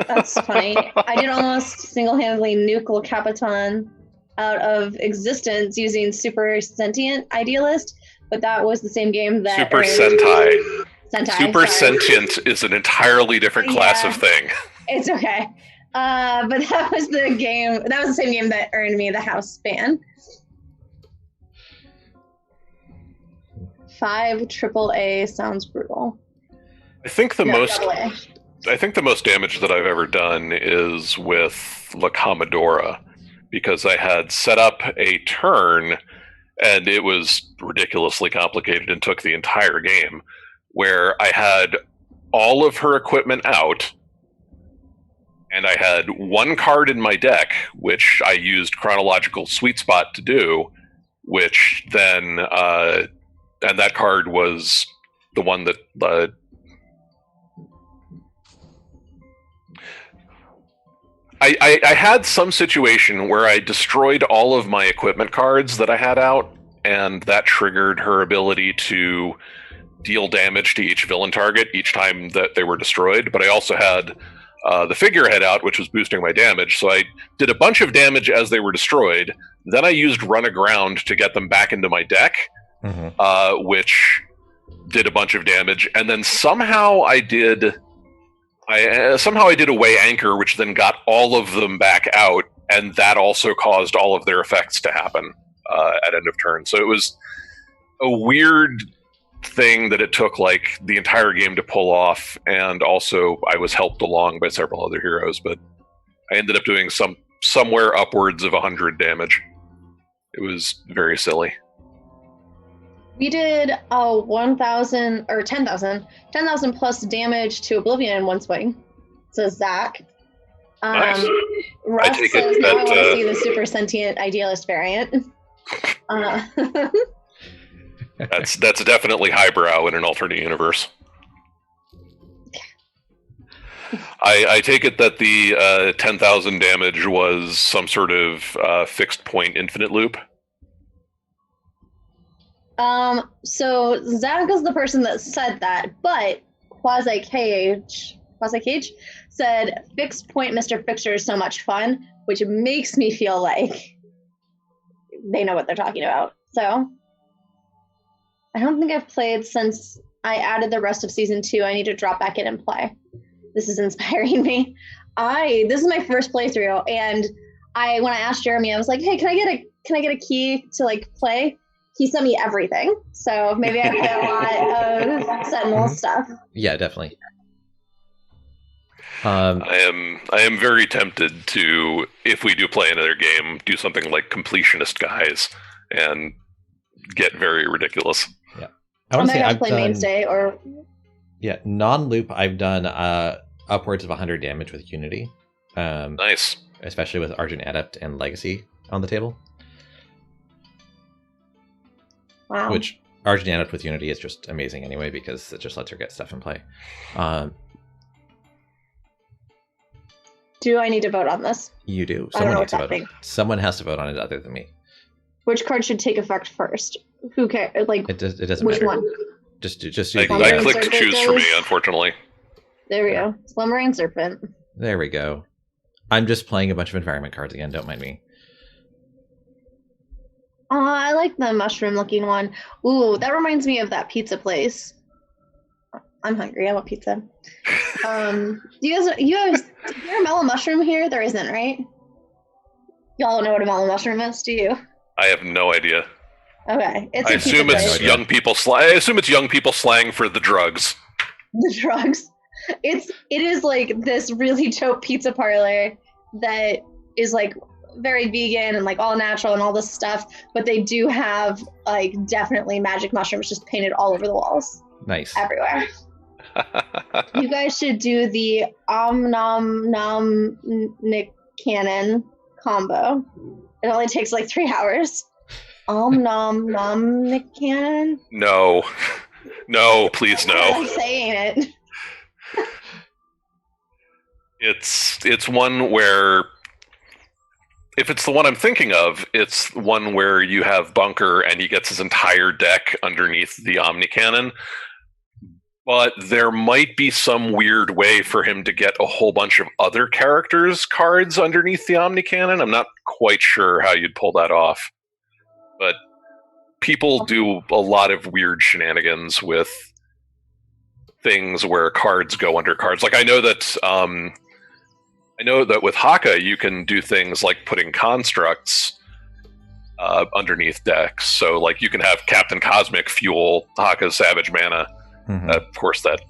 That's funny. I did almost single-handedly nuke Le Capitan out of existence using Super Sentient Idealist, but that was the same game that... Super Sentai. Super sorry. Sentient is an entirely different class of thing. It's okay. But that was the game. That was the same game that earned me the house ban. 5 AAA sounds brutal. I think the most damage that I've ever done is with La Commodora, because I had set up a turn, and it was ridiculously complicated and took the entire game, where I had all of her equipment out, and I had one card in my deck, which I used Chronological Sweet Spot to do, which then, and that card was the one that, I had some situation where I destroyed all of my equipment cards that I had out, and that triggered her ability to deal damage to each villain target each time that they were destroyed, but I also had the figurehead out, which was boosting my damage, so I did a bunch of damage as they were destroyed. Then I used Run Aground to get them back into my deck, which did a bunch of damage, and then somehow I did Away Anchor, which then got all of them back out, and that also caused all of their effects to happen at end of turn. So it was a weird thing that it took like the entire game to pull off, and also I was helped along by several other heroes, but I ended up doing somewhere upwards of 100 damage. It was very silly. We did 1,000 or 10,000 plus damage to Oblivion in one swing. Says Zach. Nice. Russ says, now I want to see the Super Sentient Idealist variant. That's definitely highbrow in an alternate universe. I take it that the 10,000 damage was some sort of fixed point infinite loop. So Zach is the person that said that, but Quasi Cage said fixed point Mr. Fixer is so much fun, which makes me feel like they know what they're talking about. So I don't think I've played since I added the rest of season 2. I need to drop back in and play. This is inspiring me. This is my first playthrough, and when I asked Jeremy, I was like, "Hey, can I get a key to like play?" He sent me everything, so maybe I play a lot of Sentinel stuff. Yeah, definitely. I am very tempted to, if we do play another game, do something like completionist guys and get very ridiculous. Yeah, I want to say I've play Mainstay or non-loop. I've done upwards of 100 damage with Unity. Nice, especially with Argent Adept and Legacy on the table. Wow. Which Argent Adept with Unity is just amazing anyway because it just lets her get stuff in play. Do I need to vote on this? You do. Someone needs to vote. Someone has to vote on it other than me. Which card should take effect first? Who cares? Like it doesn't which matter. one? Just I clicked choose for me, unfortunately. There we go. Slumbering Serpent. There we go. I'm just playing a bunch of environment cards again. Don't mind me. I like the mushroom-looking one. Ooh, that reminds me of that pizza place. I'm hungry. I want pizza. Do you have a mellow mushroom here? There isn't, right? Y'all don't know what a mellow mushroom is, do you? I have no idea. Okay, I assume it's young people. I assume it's young people slang for the drugs. The drugs. It is like this really dope pizza parlor that is like very vegan and like all natural and all this stuff, but they do have like definitely magic mushrooms just painted all over the walls. Nice. Everywhere. You guys should do the Nom Nom Nick Cannon combo. It only takes like 3 hours. Nom Nom Nick Cannon. No, please no. I'm saying it. It's one where, if it's the one I'm thinking of, it's one where you have Bunker and he gets his entire deck underneath the Omni Cannon. But there might be some weird way for him to get a whole bunch of other characters' cards underneath the Omni Cannon. I'm not quite sure how you'd pull that off. But people do a lot of weird shenanigans with things where cards go under cards. Like I know that with Haka you can do things like putting constructs underneath decks. So like you can have Captain Cosmic fuel Haka's Savage Mana. Mm-hmm. Of course, that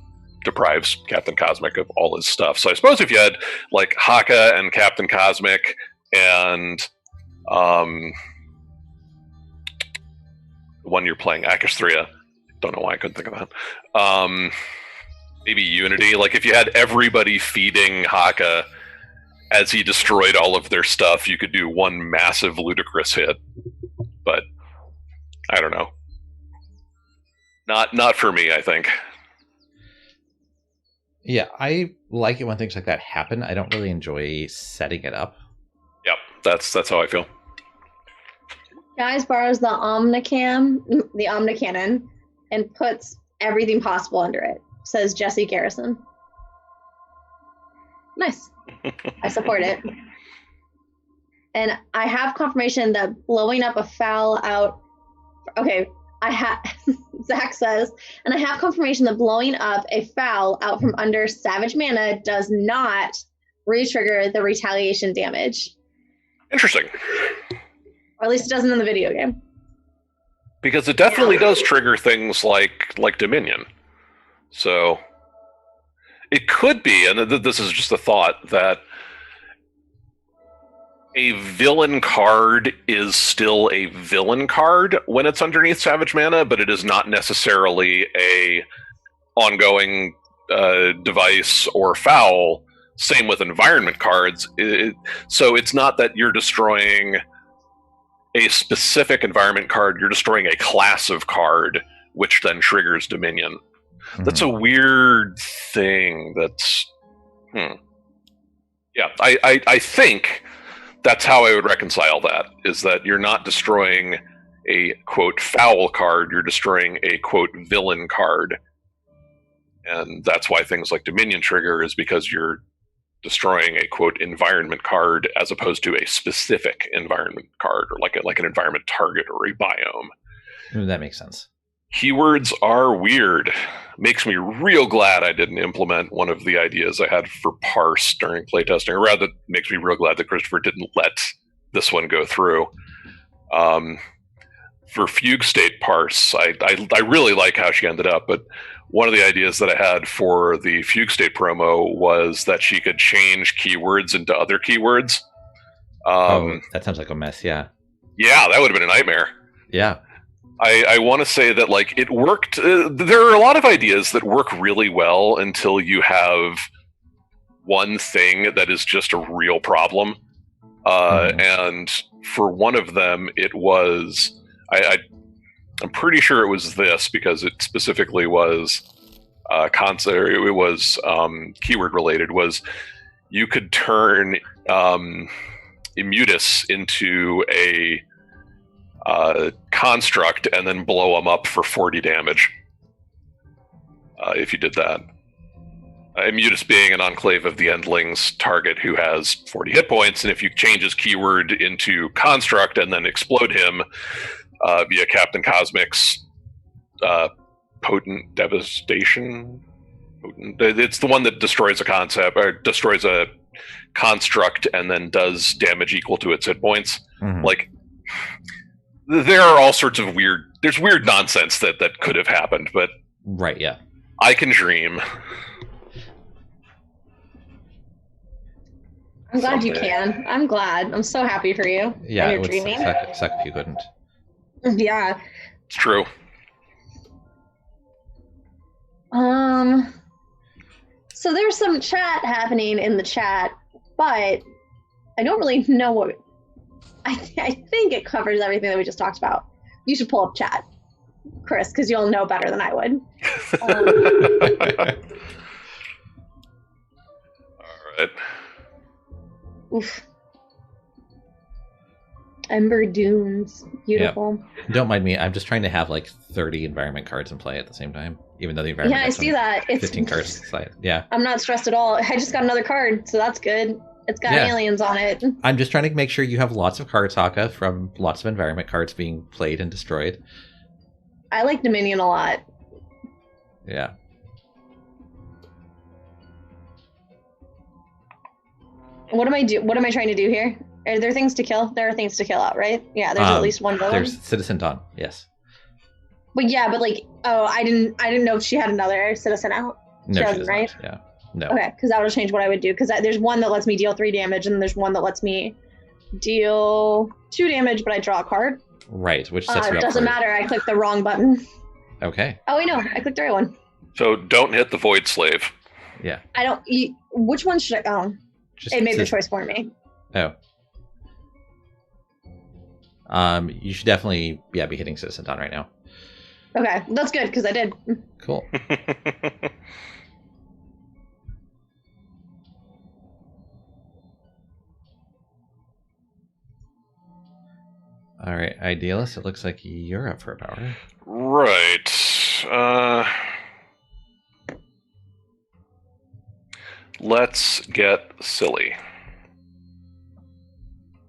deprives Captain Cosmic of all his stuff. So I suppose if you had like Haka and Captain Cosmic and the one you're playing, Akasthria, don't know why I couldn't think of that. Maybe Unity. Like if you had everybody feeding Haka as he destroyed all of their stuff, you could do one massive ludicrous hit. But I don't know. Not for me, I think. Yeah, I like it when things like that happen. I don't really enjoy setting it up. Yep, that's how I feel. Guys borrows the Omnicannon, and puts everything possible under it. Says Jesse Garrison. Nice. I support it. And I have confirmation that blowing up a foul out. Okay, Zach says, and I have confirmation that blowing up a foul out from under Savage Mana does not re-trigger the retaliation damage. Interesting. Or at least it doesn't in the video game. Because it definitely does trigger things like Dominion. So it could be, and this is just a thought, that a villain card is still a villain card when it's underneath Savage Mana, but it is not necessarily a ongoing device or foul. Same with environment cards. So it's not that you're destroying a specific environment card, you're destroying a class of card, which then triggers Dominion. That's a weird thing. That's yeah. I think that's how I would reconcile that. Is that you're not destroying a quote foul card, you're destroying a quote villain card, and that's why things like Dominion trigger is because you're destroying a quote environment card as opposed to a specific environment card or like an environment target or a biome. That makes sense. Keywords are weird. Makes me real glad I didn't implement one of the ideas I had for parse during playtesting. Or rather, makes me real glad that Christopher didn't let this one go through. For fugue state parse, I really like how she ended up, but one of the ideas that I had for the fugue state promo was that she could change keywords into other keywords. That sounds like a mess, yeah. Yeah, that would have been a nightmare. Yeah. I want to say that like it worked. There are a lot of ideas that work really well until you have one thing that is just a real problem. And for one of them, it was I'm pretty sure it was this because it specifically was it was keyword related. Was you could turn Immutus into a construct and then blow them up for 40 damage if you did that. Immutus being an enclave of the Endlings target who has 40 hit points, and if you change his keyword into construct and then explode him via Captain Cosmic's potent devastation. It's the one that destroys a concept or destroys a construct and then does damage equal to its hit points. Like, there are all sorts of there's weird nonsense that could have happened, but right, yeah. I can dream. I'm glad you can. I'm glad. I'm so happy for you. Yeah, you're dreaming. Suck if you couldn't. Yeah. It's true. So there's some chat happening in the chat, but I don't really know what. I think it covers everything that we just talked about. You should pull up chat, Chris, because you'll know better than I would. All right. Oof. Ember Dunes. Beautiful. Yeah. Don't mind me. I'm just trying to have like 30 environment cards in play at the same time, even though the environment. Yeah, I see that. It's 15 cards. Yeah. I'm not stressed at all. I just got another card, so that's good. It's got aliens on it. I'm just trying to make sure you have lots of cards, Haka, from lots of environment cards being played and destroyed. I like Dominion a lot. Yeah. What am I trying to do here? Are there things to kill? There are things to kill out, right? Yeah, there's at least one villain. There's Citizen Dawn, yes. But yeah, but like, I didn't know if she had another citizen out. No, she doesn't, right? Not. Yeah. No. Okay, because that would change what I would do. Because there's one that lets me deal 3 damage, and there's one that lets me deal 2 damage, but I draw a card. Right, which sets you up. It doesn't matter. I clicked the wrong button. Okay. Oh, wait, no, I clicked the right one. So don't hit the Void Slave. Yeah. I don't. Which one should I? Oh, it made the choice for me. Oh. You should definitely be hitting Citizen Dawn right now. Okay, that's good because I did. Cool. All right, Idealist, it looks like you're up for a power. Right. Let's get silly.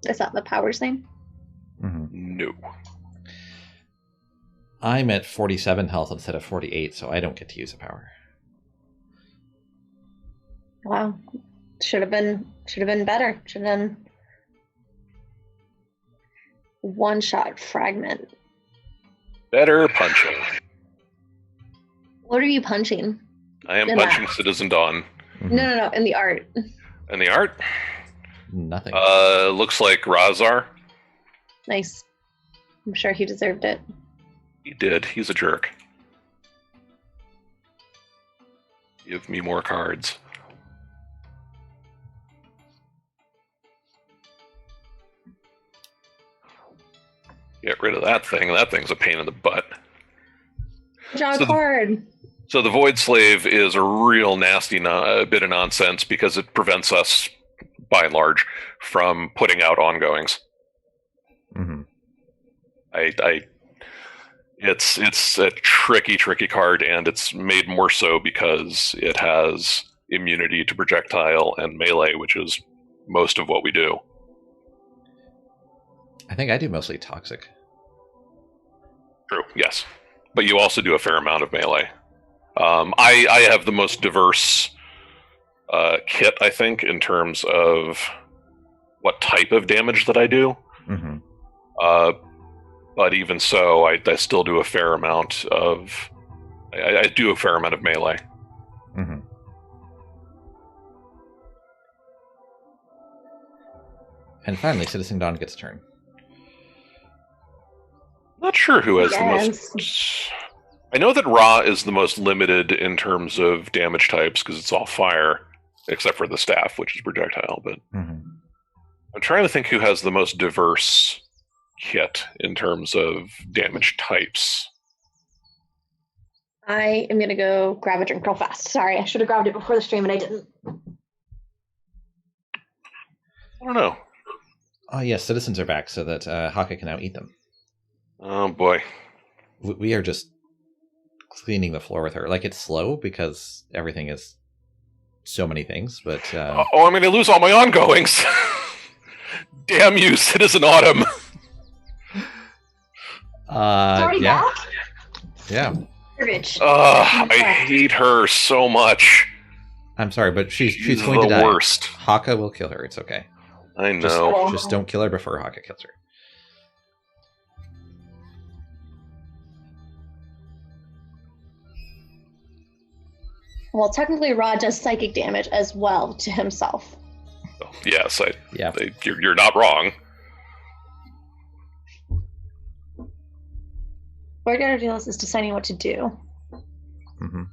Is that the power's name? No. I'm at 47 health instead of 48, so I don't get to use a power. Wow. Should have been better. Should have been one-shot fragment. Better punching. What are you punching? I am punching Citizen Dawn. No, in the art. In the art? Nothing. Looks like Razar. Nice. I'm sure he deserved it. He did. He's a jerk. Give me more cards. Get rid of that thing. That thing's a pain in the butt. Draw So a card. So the Void Slave is a real nasty bit of nonsense because it prevents us, by and large, from putting out ongoings. Mm-hmm. It's a tricky card, and it's made more so because it has immunity to projectile and melee, which is most of what we do. I think I do mostly toxic. True, yes. But you also do a fair amount of melee. I have the most diverse kit, I think, in terms of what type of damage that I do. Mm-hmm. But even so, I still do a fair amount of... I do a fair amount of melee. Mm-hmm. And finally, Citizen Dawn gets a turn. Not sure who has the most... I know that Ra is the most limited in terms of damage types because it's all fire, except for the staff, which is projectile. But I'm trying to think who has the most diverse kit in terms of damage types. I am going to go grab a drink real fast. Sorry, I should have grabbed it before the stream and I didn't. I don't know. Oh, yes, citizens are back so that Haka can now eat them. Oh, boy. We are just cleaning the floor with her. Like, it's slow because everything is so many things, but... I'm going to lose all my ongoings. Damn you, Citizen Autumn. Already yeah. back? Yeah. I hate her so much. I'm sorry, but she's going the to die. Worst. Haka will kill her. It's okay. I know. Just don't kill her before Haka kills her. Well, technically, Ra does psychic damage as well to himself. Yes, yeah. You're not wrong. What we gotta do is deciding what to do. Mm-hmm.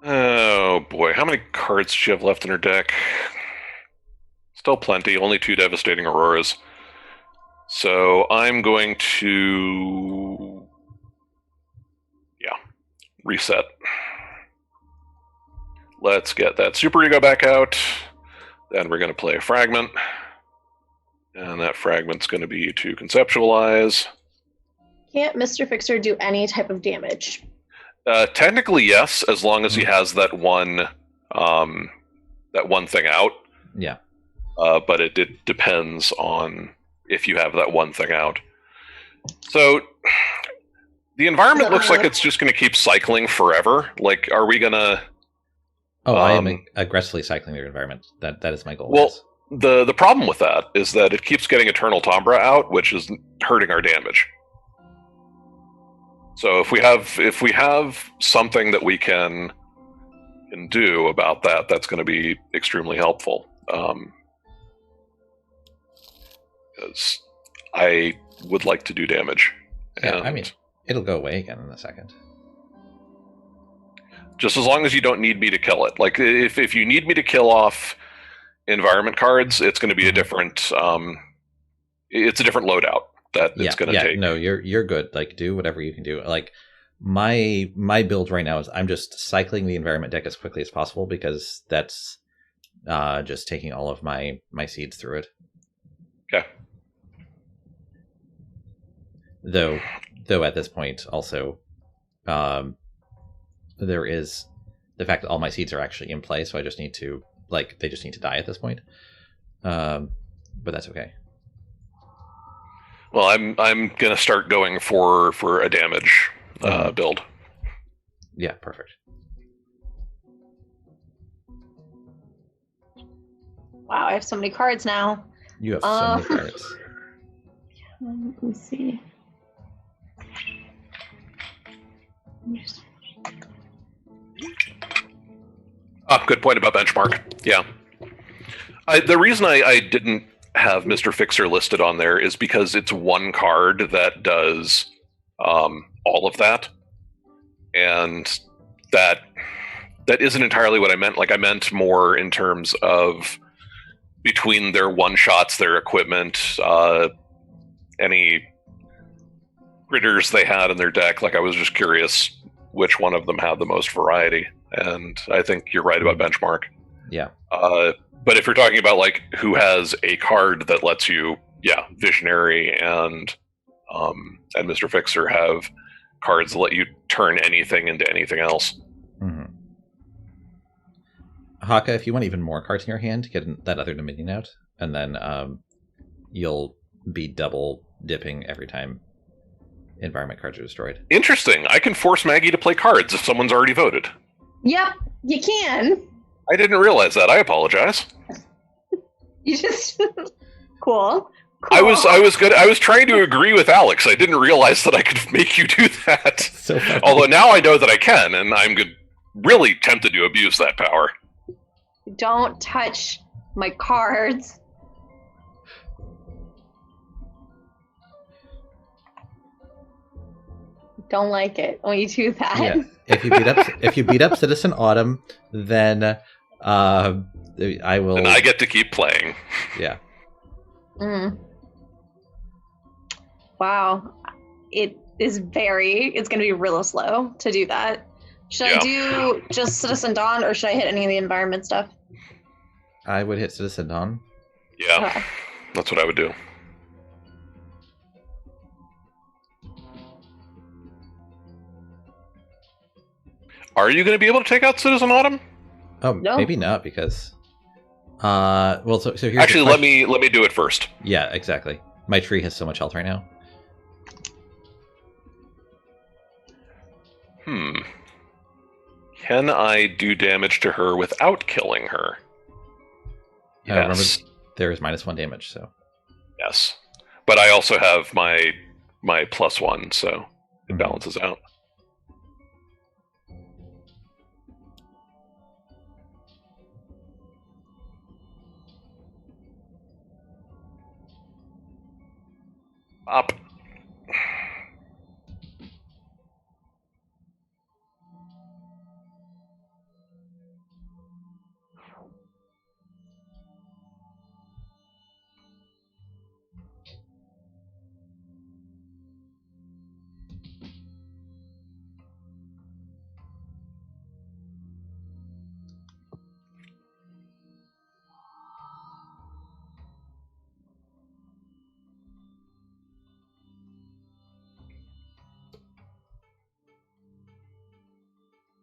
Oh boy, how many cards does she have left in her deck? Still plenty, only 2 devastating auroras. So I'm going to... reset. Let's get that Super Ego back out. Then we're going to play a Fragment. And that Fragment's going to be to Conceptualize. Can't Mr. Fixer do any type of damage? Technically, yes, as long as he has that one thing out. Yeah. But it depends on if you have that one thing out. So the environment looks like it's just going to keep cycling forever. Like, are we going to... Oh, I am aggressively cycling the environment. That is my goal. Well, the problem with that is that it keeps getting Eternal Tombra out, which is hurting our damage. So if we have something that we can do about that, that's going to be extremely helpful. Because I would like to do damage. Yeah, and I mean, it'll go away again in a second. Just as long as you don't need me to kill it. Like, if you need me to kill off environment cards, it's going to be a different... it's a different loadout that it's going to take. No, you're good. Like, do whatever you can do. Like, my build right now is I'm just cycling the environment deck as quickly as possible because that's just taking all of my seeds through it. Okay. Though at this point also, there is the fact that all my seeds are actually in play, so I just need to they just need to die at this point. But that's okay. Well, I'm gonna start going for a damage build. Yeah, perfect. Wow, I have so many cards now. You have so many cards. Let me see. Good point about benchmark. Yeah. The reason I didn't have Mr. Fixer listed on there is because it's one card that does all of that. and that isn't entirely what I meant. Like, I meant more in terms of between their one-shots, their equipment, any critters they had in their deck. Like, I was just curious which one of them had the most variety, and I think you're right about benchmark. Yeah. But if you're talking about like who has a card that lets you, Visionary and Mr. Fixer have cards that let you turn anything into anything else. Mm-hmm. Haka, if you want even more cards in your hand, get that other Dominion out, and then you'll be double dipping every time environment cards are destroyed. Interesting. I can force Maggie to play cards if someone's already voted. Yep, you can. I didn't realize that. I apologize. You just cool. I was good. I was trying to agree with Alex. I didn't realize that I could make you do that. So funny. Although now I know that I can, and I'm really tempted to abuse that power. Don't touch my cards. Don't like it when you do that. Yeah. If you beat up Citizen Autumn, then I will. And I get to keep playing. Yeah. Wow. It's going to be real slow to do that. Should I do just Citizen Dawn, or should I hit any of the environment stuff? I would hit Citizen Dawn. Yeah, Okay. That's what I would do. Are you going to be able to take out Citizen Autumn? Oh, No. Maybe not, because so here's Actually, let me do it first. Yeah, exactly. My tree has so much health right now. Can I do damage to her without killing her? Remember, Yes. there is -1 damage, so Yes. But I also have my +1, so it balances out. Up.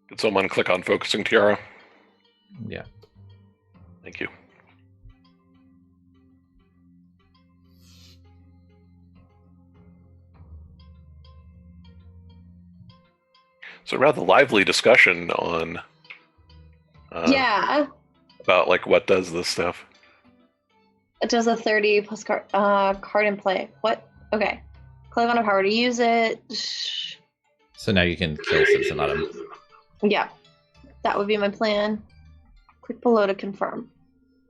Could someone click on Focusing Tiara? yeah. Thank you. So rather lively discussion on about like what does this stuff. It does a 30 plus card in play. What? Okay. Click on a power to use it. So now you can kill Citizen Autumn. Yeah. That would be my plan. Click below to confirm.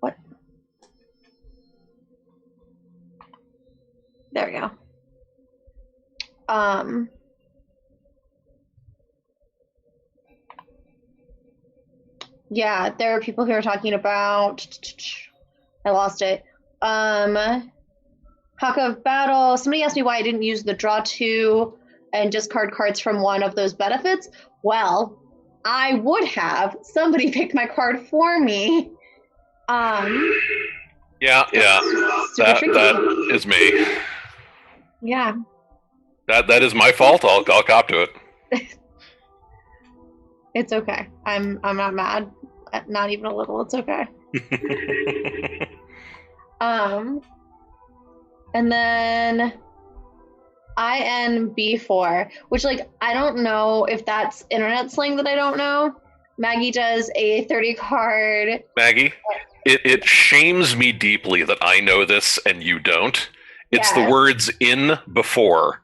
What? There we go. Yeah, there are people who are talking about. I lost it. Hawk of Battle. Somebody asked me why I didn't use the draw 2 and discard cards from one of those benefits. Well, I would have. Somebody picked my card for me. Yeah. That is me. Yeah. That is my fault. I'll cop to it. It's okay. I'm not mad. Not even a little. It's okay. And then INB4, which I don't know if that's internet slang that I don't know. Maggie does a 30 card. Maggie, it shames me deeply that I know this and you don't. It's the words in before.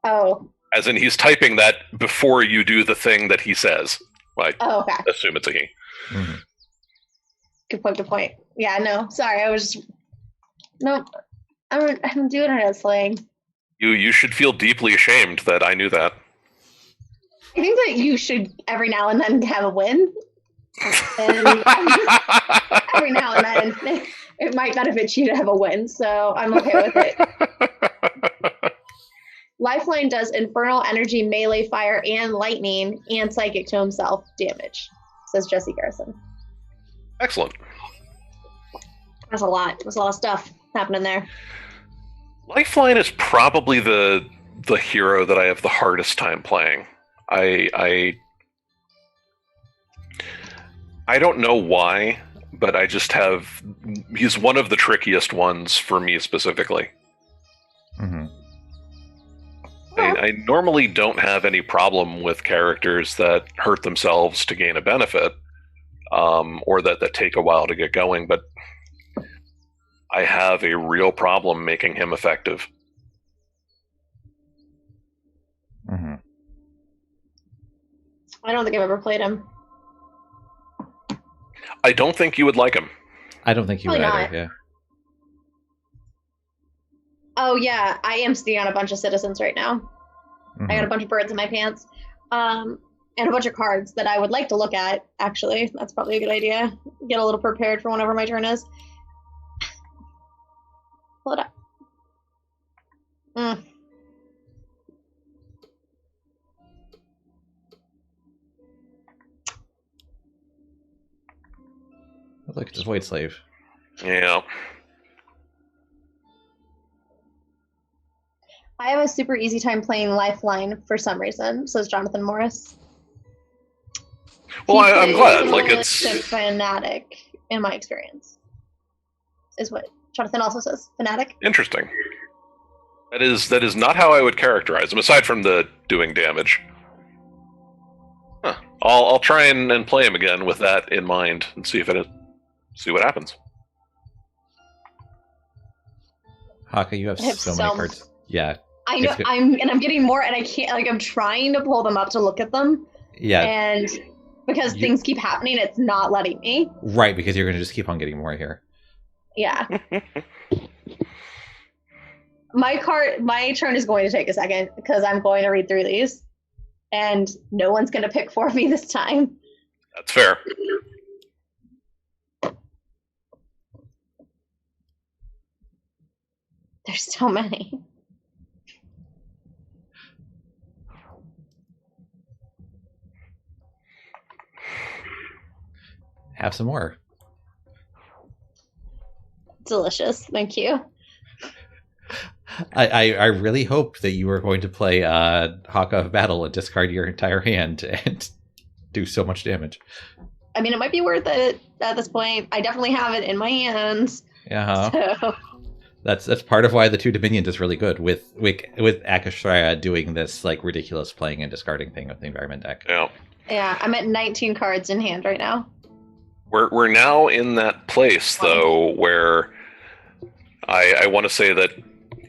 Oh. As in he's typing that before you do the thing that he says. Like, okay. Assume it's a he. Mm-hmm. Good point. Yeah, no. Sorry, I was just... No, I don't do internet slang. You should feel deeply ashamed that I knew that. I think that you should every now and then have a win. And every now and then it might benefit you to have a win, so I'm okay with it. Lifeline does infernal energy, melee, fire, and lightning, and psychic to himself damage, says Jesse Garrison. Excellent. That's a lot. There's a lot of stuff happening there. Lifeline is probably the hero that I have the hardest time playing. I don't know why, but I just have... He's one of the trickiest ones for me specifically. Mm-hmm. I normally don't have any problem with characters that hurt themselves to gain a benefit, or that take a while to get going, but I have a real problem making him effective. Mm-hmm. I don't think I've ever played him. I don't think you would like him. I don't think you would either, yeah. Oh, yeah, I am sitting on a bunch of citizens right now. Mm-hmm. I got a bunch of birds in my pants. And a bunch of cards that I would like to look at, actually. That's probably a good idea. Get a little prepared for whenever my turn is. Pull it up. Look, it's Void Slave. Yeah. I have a super easy time playing Lifeline for some reason, says Jonathan Morris. Well, I'm glad. Like, it's fanatic, in my experience, is what Jonathan also says. Fanatic. Interesting. That is not how I would characterize him, aside from the doing damage. Huh. I'll try and play him again with that in mind and see what happens. Haka, you have so many cards. Yeah. I know. I'm getting more, and I can't. Like, I'm trying to pull them up to look at them. Yeah. And because things keep happening, it's not letting me. Right, because you're going to just keep on getting more here. Yeah. My turn is going to take a second because I'm going to read through these, and no one's going to pick for me this time. That's fair. There's so many. Have some more. Delicious. Thank you. I really hope that you are going to play Haka of Battle and discard your entire hand and do so much damage. I mean, it might be worth it at this point. I definitely have it in my hands. Yeah. So. That's part of why the 2 Dominions is really good with Akashaya doing this like ridiculous playing and discarding thing with the environment deck. Yeah. Yeah, I'm at 19 cards in hand right now. We're now in that place though where I want to say that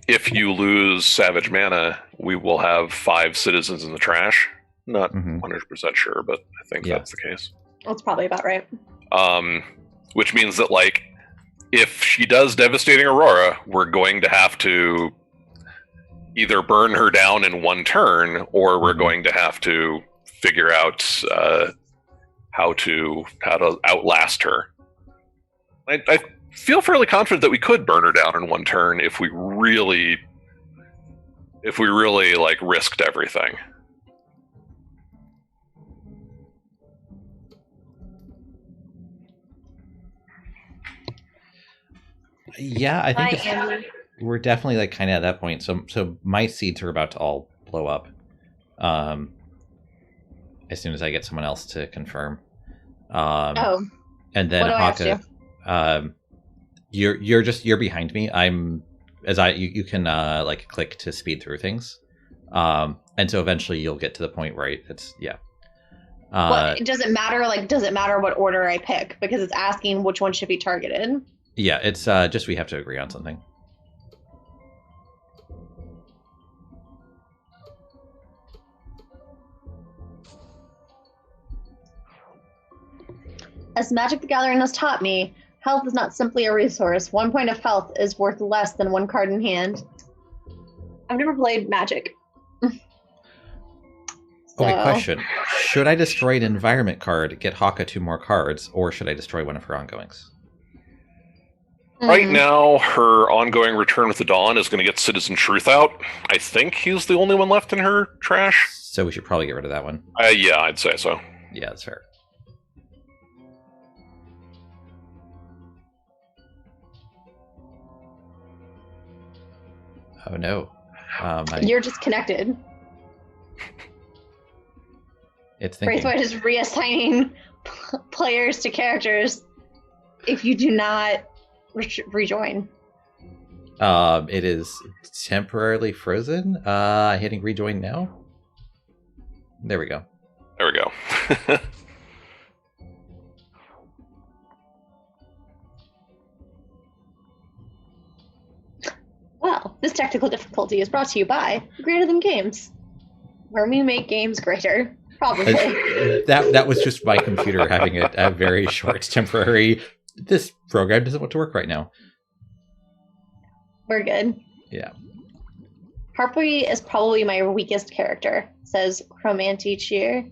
if you lose Savage Mana, we will have 5 citizens in the trash. Not 100% sure, but I think that's the case. That's probably about right. Which means that, like, if she does Devastating Aurora, we're going to have to either burn her down in one turn, or we're going to have to figure out how to outlast her. I feel fairly confident that we could burn her down in one turn if we really like risked everything. Yeah, I think we're definitely like kind of at that point. So my seeds are about to all blow up. As soon as I get someone else to confirm. And then Haka, you're behind me. You can like click to speed through things. And so eventually you'll get to the point where it's does it matter? Like, does it matter what order I pick? Because it's asking which one should be targeted. Yeah, it's just we have to agree on something. As Magic the Gathering has taught me, health is not simply a resource. 1 point of health is worth less than 1 card in hand. I've never played Magic. Okay, So- question. Should I destroy an environment card, get Haka 2 more cards, or should I destroy one of her ongoings? Right now, her ongoing Return with the Dawn is going to get Citizen Truth out. I think he's the only one left in her trash. So we should probably get rid of that one. Yeah, I'd say so. Yeah, that's fair. Oh no. You're disconnected. It's thinking. Braithwhite is reassigning players to characters if you do not rejoin. It is temporarily frozen. Hitting rejoin now. There we go. There we go. Well, this technical difficulty is brought to you by Greater Than Games, where we make games greater. Probably. That was just my computer having a very short temporary. This program doesn't want to work right now. We're good. Yeah. Harpy is probably my weakest character, says Chromanti Cheer.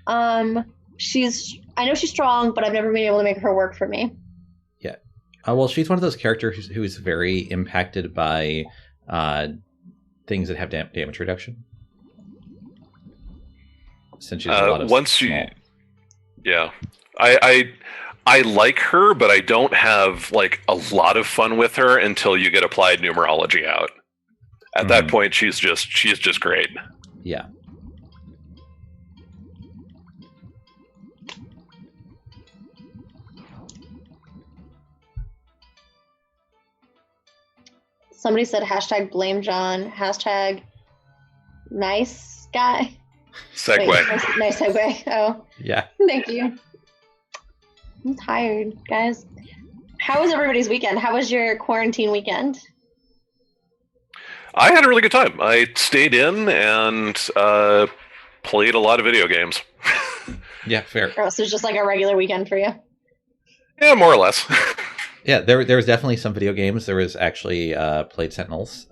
I know she's strong, but I've never been able to make her work for me. Yeah. Well, she's one of those characters who's very impacted by things that have damage reduction. Since she's a lot of once small. you, yeah, I like her, but I don't have like a lot of fun with her until you get applied numerology out. At that point, she's just great. Yeah. Somebody said hashtag blame John, hashtag nice guy. Segue. Wait, nice segue. Oh, Yeah. thank you. I'm tired, guys. How was everybody's weekend? How was your quarantine weekend? I had a really good time. I stayed in and played a lot of video games. Yeah, fair. Oh, so it's just like a regular weekend for you? Yeah, more or less. Yeah, there was definitely some video games. There was actually played Sentinels.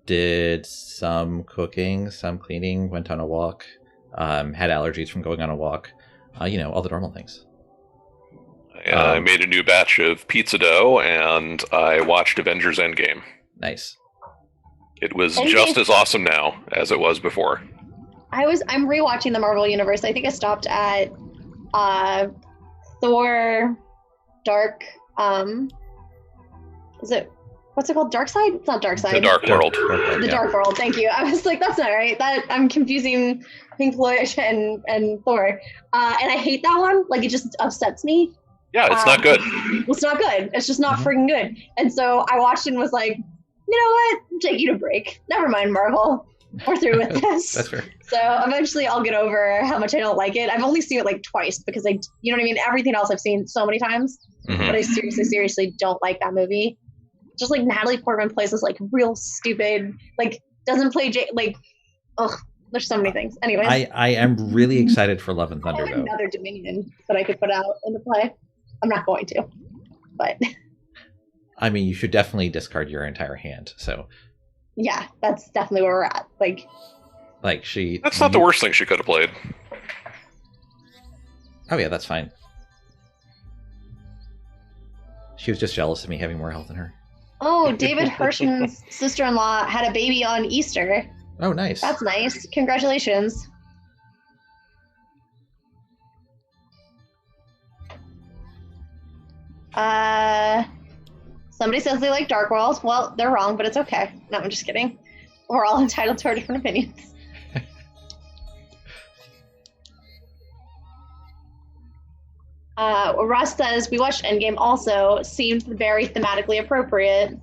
Did some cooking, some cleaning, went on a walk, had allergies from going on a walk. All the normal things. I made a new batch of pizza dough and I watched Avengers Endgame. Nice. It was Endgame- just as awesome now as it was before. I'm rewatching the Marvel Universe. I think I stopped at Thor Dark what's it called? Dark Side? It's not Dark Side. The Dark World. The Dark World, thank you. I was like, that's not right. That I'm confusing Pink Floyd and Thor. And I hate that one. Like, it just upsets me. Yeah, it's not good. It's not good. It's just not freaking good. And so I watched and was like, you know what? Take you to break. Never mind, Marvel. We're through with this. That's fair. So eventually I'll get over how much I don't like it. I've only seen it like twice because you know what I mean? Everything else I've seen so many times. Mhm. But I seriously don't like that movie. Just like Natalie Portman plays this like real stupid, like doesn't play there's so many things. Anyways. I am really excited for Love and I Thunder have though. another Dominion that I could put out in the play. I'm not going to. But I mean, you should definitely discard your entire hand. So, yeah, that's definitely where we're at. Like That's not the worst thing she could have played. Oh yeah, that's fine. She was just jealous of me having more health than her. oh, David Hirschman's sister-in-law had a baby on Easter. Oh, nice. That's nice. Congratulations. Somebody says they like Dark World. Well, they're wrong, but it's okay. No, I'm just kidding. We're all entitled to our different opinions. Russ says, we watched Endgame also. Seemed very thematically appropriate.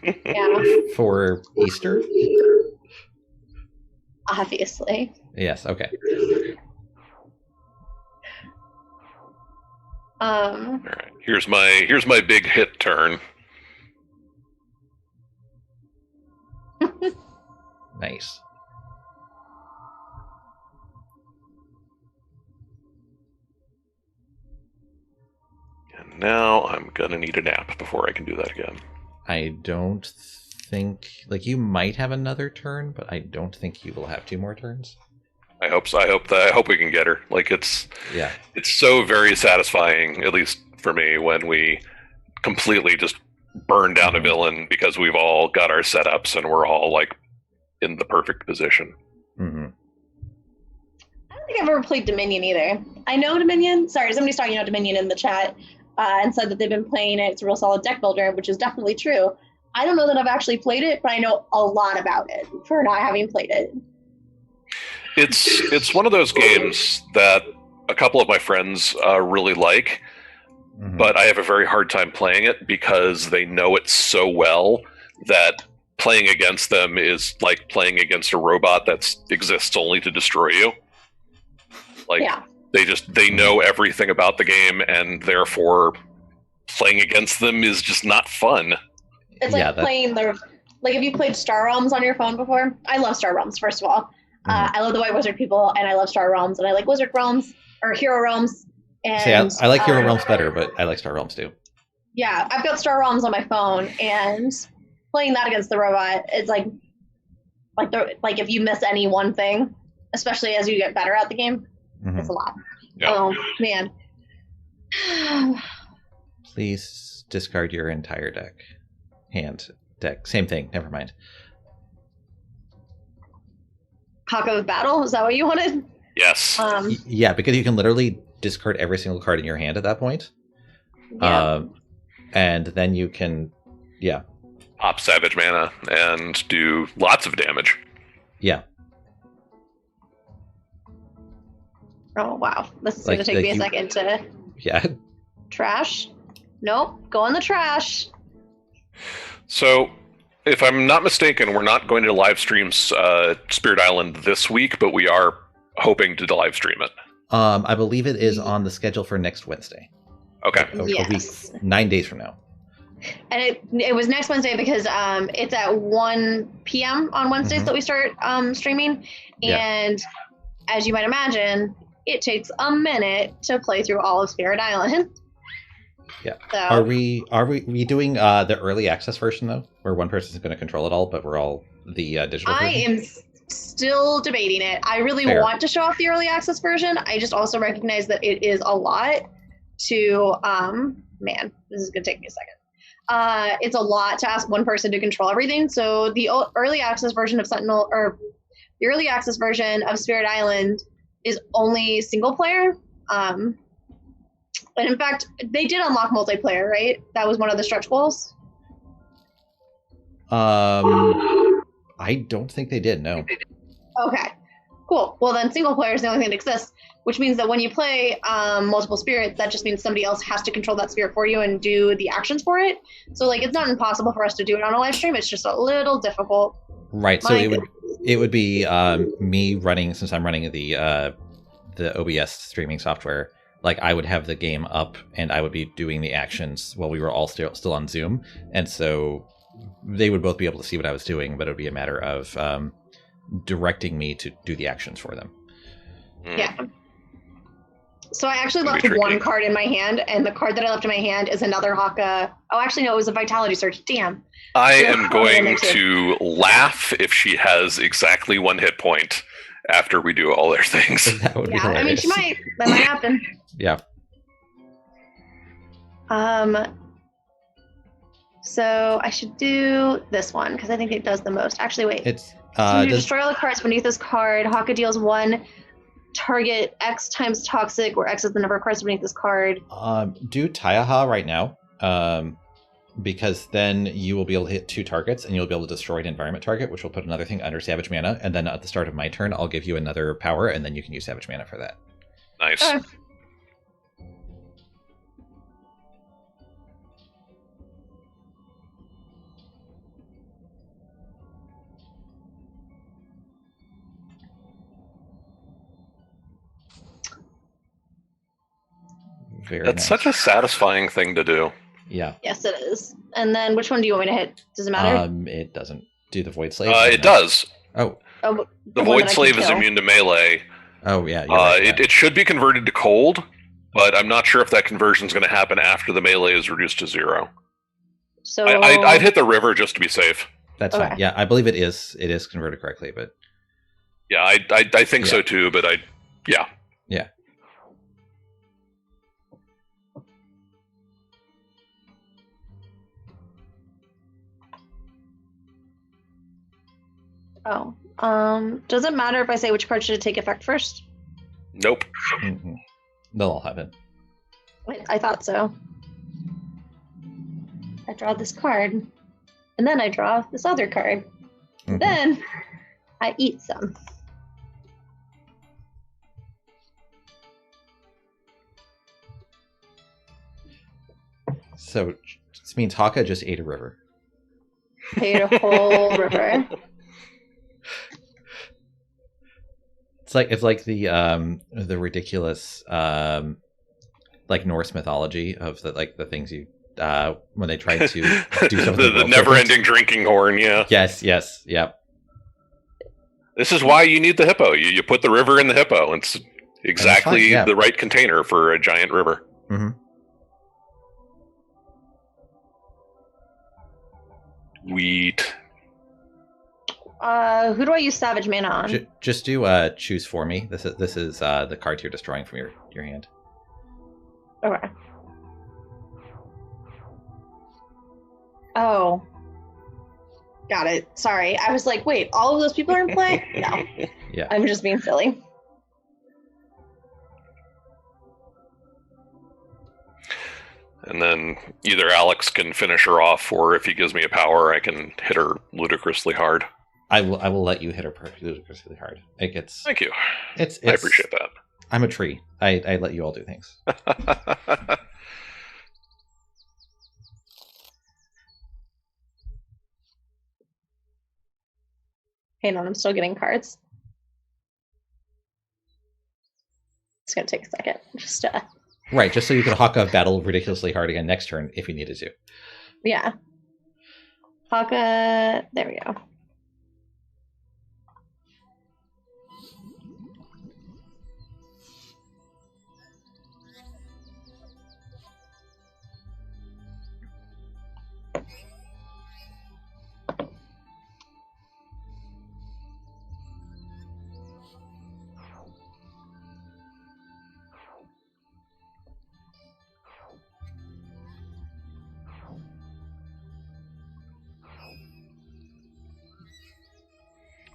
Yeah, For Easter? obviously. Yes, okay. All right. Here's my big hit turn. Nice. And now I'm gonna need a nap before I can do that again. I don't think like you might have another turn, but I don't think you will have 2 more turns. I hope so. I hope we can get her. Like it's so very satisfying, at least for me, when we completely just burn down a villain because we've all got our setups and we're all like in the perfect position. Mm-hmm. I don't think I've ever played Dominion either. I know Dominion. Sorry, somebody's talking about Dominion in the chat and said that they've been playing it. It's a real solid deck builder, which is definitely true. I don't know that I've actually played it, but I know a lot about it for not having played it. It's one of those games that a couple of my friends really like, but I have a very hard time playing it because they know it so well that playing against them is like playing against a robot that exists only to destroy you. Like they know everything about the game, and therefore playing against them is just not fun. It's like playing the like. Have you played Star Realms on your phone before? I love Star Realms. First of all, I love the White Wizard people, and I love Star Realms, and I like Wizard Realms or Hero Realms. And I like Hero Realms better, but I like Star Realms too. Yeah, I've got Star Realms on my phone, and playing that against the robot, it's like if you miss any one thing, especially as you get better at the game, it's a lot. Yeah. Oh man! Please discard your entire deck. Same thing. Never mind. Hawk of Battle? Is that what you wanted? Yes. Yeah, because you can literally discard every single card in your hand at that point. Yeah. And then you can, pop Savage Mana and do lots of damage. Yeah. Oh wow, this is going to take me a second to. Yeah. Trash. Nope. Go in the trash. So, if I'm not mistaken, we're not going to live stream Spirit Island this week, but we are hoping to live stream it. I believe it is on the schedule for next Wednesday. Okay. A week, 9 days from now. And it was next Wednesday because it's at 1 p.m. on Wednesdays that we start streaming. And as you might imagine, it takes a minute to play through all of Spirit Island. Yeah. So, are we doing the early access version though, where one person is going to control it all, but we're all the digital version? I am still debating it. I really want to show off the early access version. I just also recognize that it is a lot to man, this is going to take me a second. It's a lot to ask one person to control everything. So the early access version of Sentinel, or the early access version of Spirit Island, is only single player. And in fact, they did unlock multiplayer, right? That was one of the stretch goals. I don't think they did. No. Okay, cool. Well, then single player is the only thing that exists, which means that when you play multiple spirits, that just means somebody else has to control that spirit for you and do the actions for it. So, like, it's not impossible for us to do it on a live stream. It's just a little difficult. Right. So it would be me running, since I'm running the OBS streaming software. Like, I would have the game up and I would be doing the actions while we were all still on Zoom. And so they would both be able to see what I was doing, but it would be a matter of directing me to do the actions for them. Yeah. So I actually left one card in my hand, and the card that I left in my hand is another Haka. Oh, actually, no, it was a Vitality Surge. Damn. I am going to laugh if she has exactly 1 hit point after we do all their things. That would be hilarious. I mean, she might. That might happen. Yeah. So I should do this one because I think it does the most. Actually, wait. It's so you destroy all the cards beneath this card. Haka deals 1 target X times toxic, where X is the number of cards beneath this card. Do Taiaha right now. Because then you will be able to hit 2 targets and you'll be able to destroy an environment target, which will put another thing under Savage Mana. And then at the start of my turn, I'll give you another power, and then you can use Savage Mana for that. Nice. That's such a satisfying thing to do. Yeah. Yes, it is. And then which one do you want me to hit? Does it matter? It doesn't. Do the Void Slave? It does. Oh. The Void Slave is immune to melee. Oh, yeah. Right, it should be converted to cold, but I'm not sure if that conversion is going to happen after the melee is reduced to 0. So I'd hit the river just to be safe. That's Okay. fine. Yeah, I believe it is converted correctly, but Yeah, I think so too, but yeah. Yeah. Oh. Does it matter if I say which card should take effect first? Nope. Mm-mm. They'll all have it. I thought so. I draw this card, and then I draw this other card. Mhm. Then I eat some. So this means Haka just ate a river. Ate a whole river. It's like the ridiculous like Norse mythology of the things you when they tried to do something. the never-ending drinking horn. Yeah. Yes. Yep. This is why you need the hippo. You put the river in the hippo. It's exactly yeah. the right container for a giant river. Mm-hmm. Wheat. Who do I use Savage Mana on? Just do choose for me. This is the cards you're destroying from your hand. Okay. Oh. Got it. Sorry. I was like, wait, all of those people are in play? No. Yeah. I'm just being silly. And then either Alex can finish her off, or if he gives me a power, I can hit her ludicrously hard. I will let you hit her ludicrously hard. It gets. Thank you. It's I appreciate that. I'm a tree. I let you all do things. Hang on, I'm still getting cards. It's gonna take a second. Just Right, just so you can Haka battle ridiculously hard again next turn if you needed to. yeah. Haka, there we go.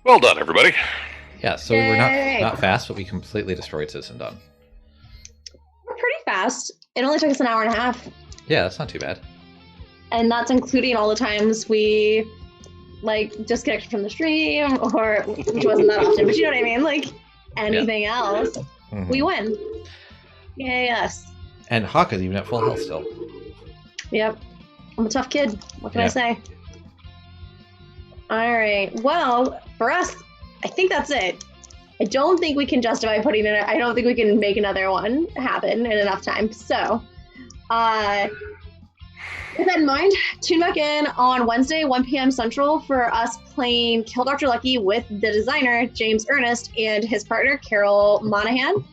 Well done, everybody. Yeah, so we're Yay! not fast, but we completely destroyed Citizen Dawn. We're pretty fast. It only took us an hour and a half. Yeah, that's not too bad. And that's including all the times we like disconnected from the stream, or which wasn't that often, but you know what I mean? Like anything else. Mhm. We win. Yay us. And Haka's even at full health still. Yep. I'm a tough kid. What can I Yeah. say? All right. Well, for us, I think that's it. I don't think we can justify putting in I don't think we can make another one happen in enough time. So, with that in mind, tune back in on Wednesday, 1 p.m. Central for us playing Kill Dr. Lucky with the designer, James Ernest, and his partner, Carol Monahan.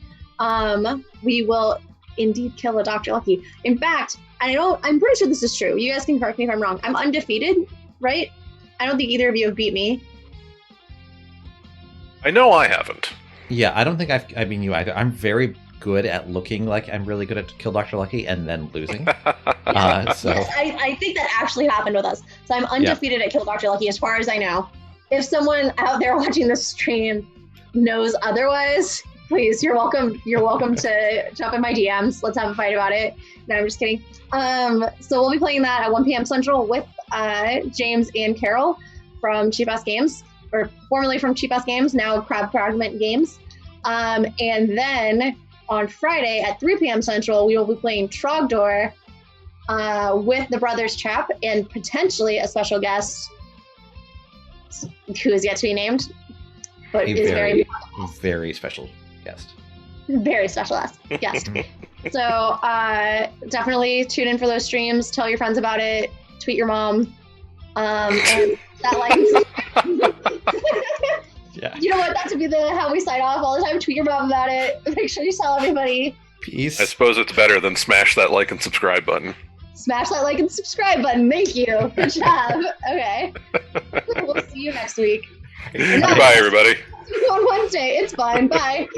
We will indeed kill a Dr. Lucky. In fact, I'm pretty sure this is true. You guys can correct me if I'm wrong. I'm undefeated, right? I don't think either of you have beat me. I know I haven't. Yeah, I don't think I've been you either. I'm very good at looking like I'm really good at Kill Dr. Lucky and then losing. So Yes, I think that actually happened with us. So I'm undefeated at Kill Dr. Lucky as far as I know. If someone out there watching this stream knows otherwise, please, you're welcome to jump in my DMs. Let's have a fight about it. No, I'm just kidding. So we'll be playing that at 1 p.m. Central with James and Carol from Cheap Ass Games, or formerly from Cheap Ass Games, now Crab Fragment Games. And then on Friday at 3 p.m. Central, we will be playing Trogdor with the Brothers Trap and potentially a special guest who is yet to be named, but is very special guest. Very special guest. So definitely tune in for those streams. Tell your friends about it. Tweet your mom. And that Yeah. You know what? That should be how we sign off all the time. Tweet your mom about it. Make sure you tell everybody. Peace. I suppose it's better than smash that like and subscribe button. Smash that like and subscribe button. Thank you. Good job. Okay. We'll see you next week. Goodbye, everybody. On Wednesday. It's fine. Bye.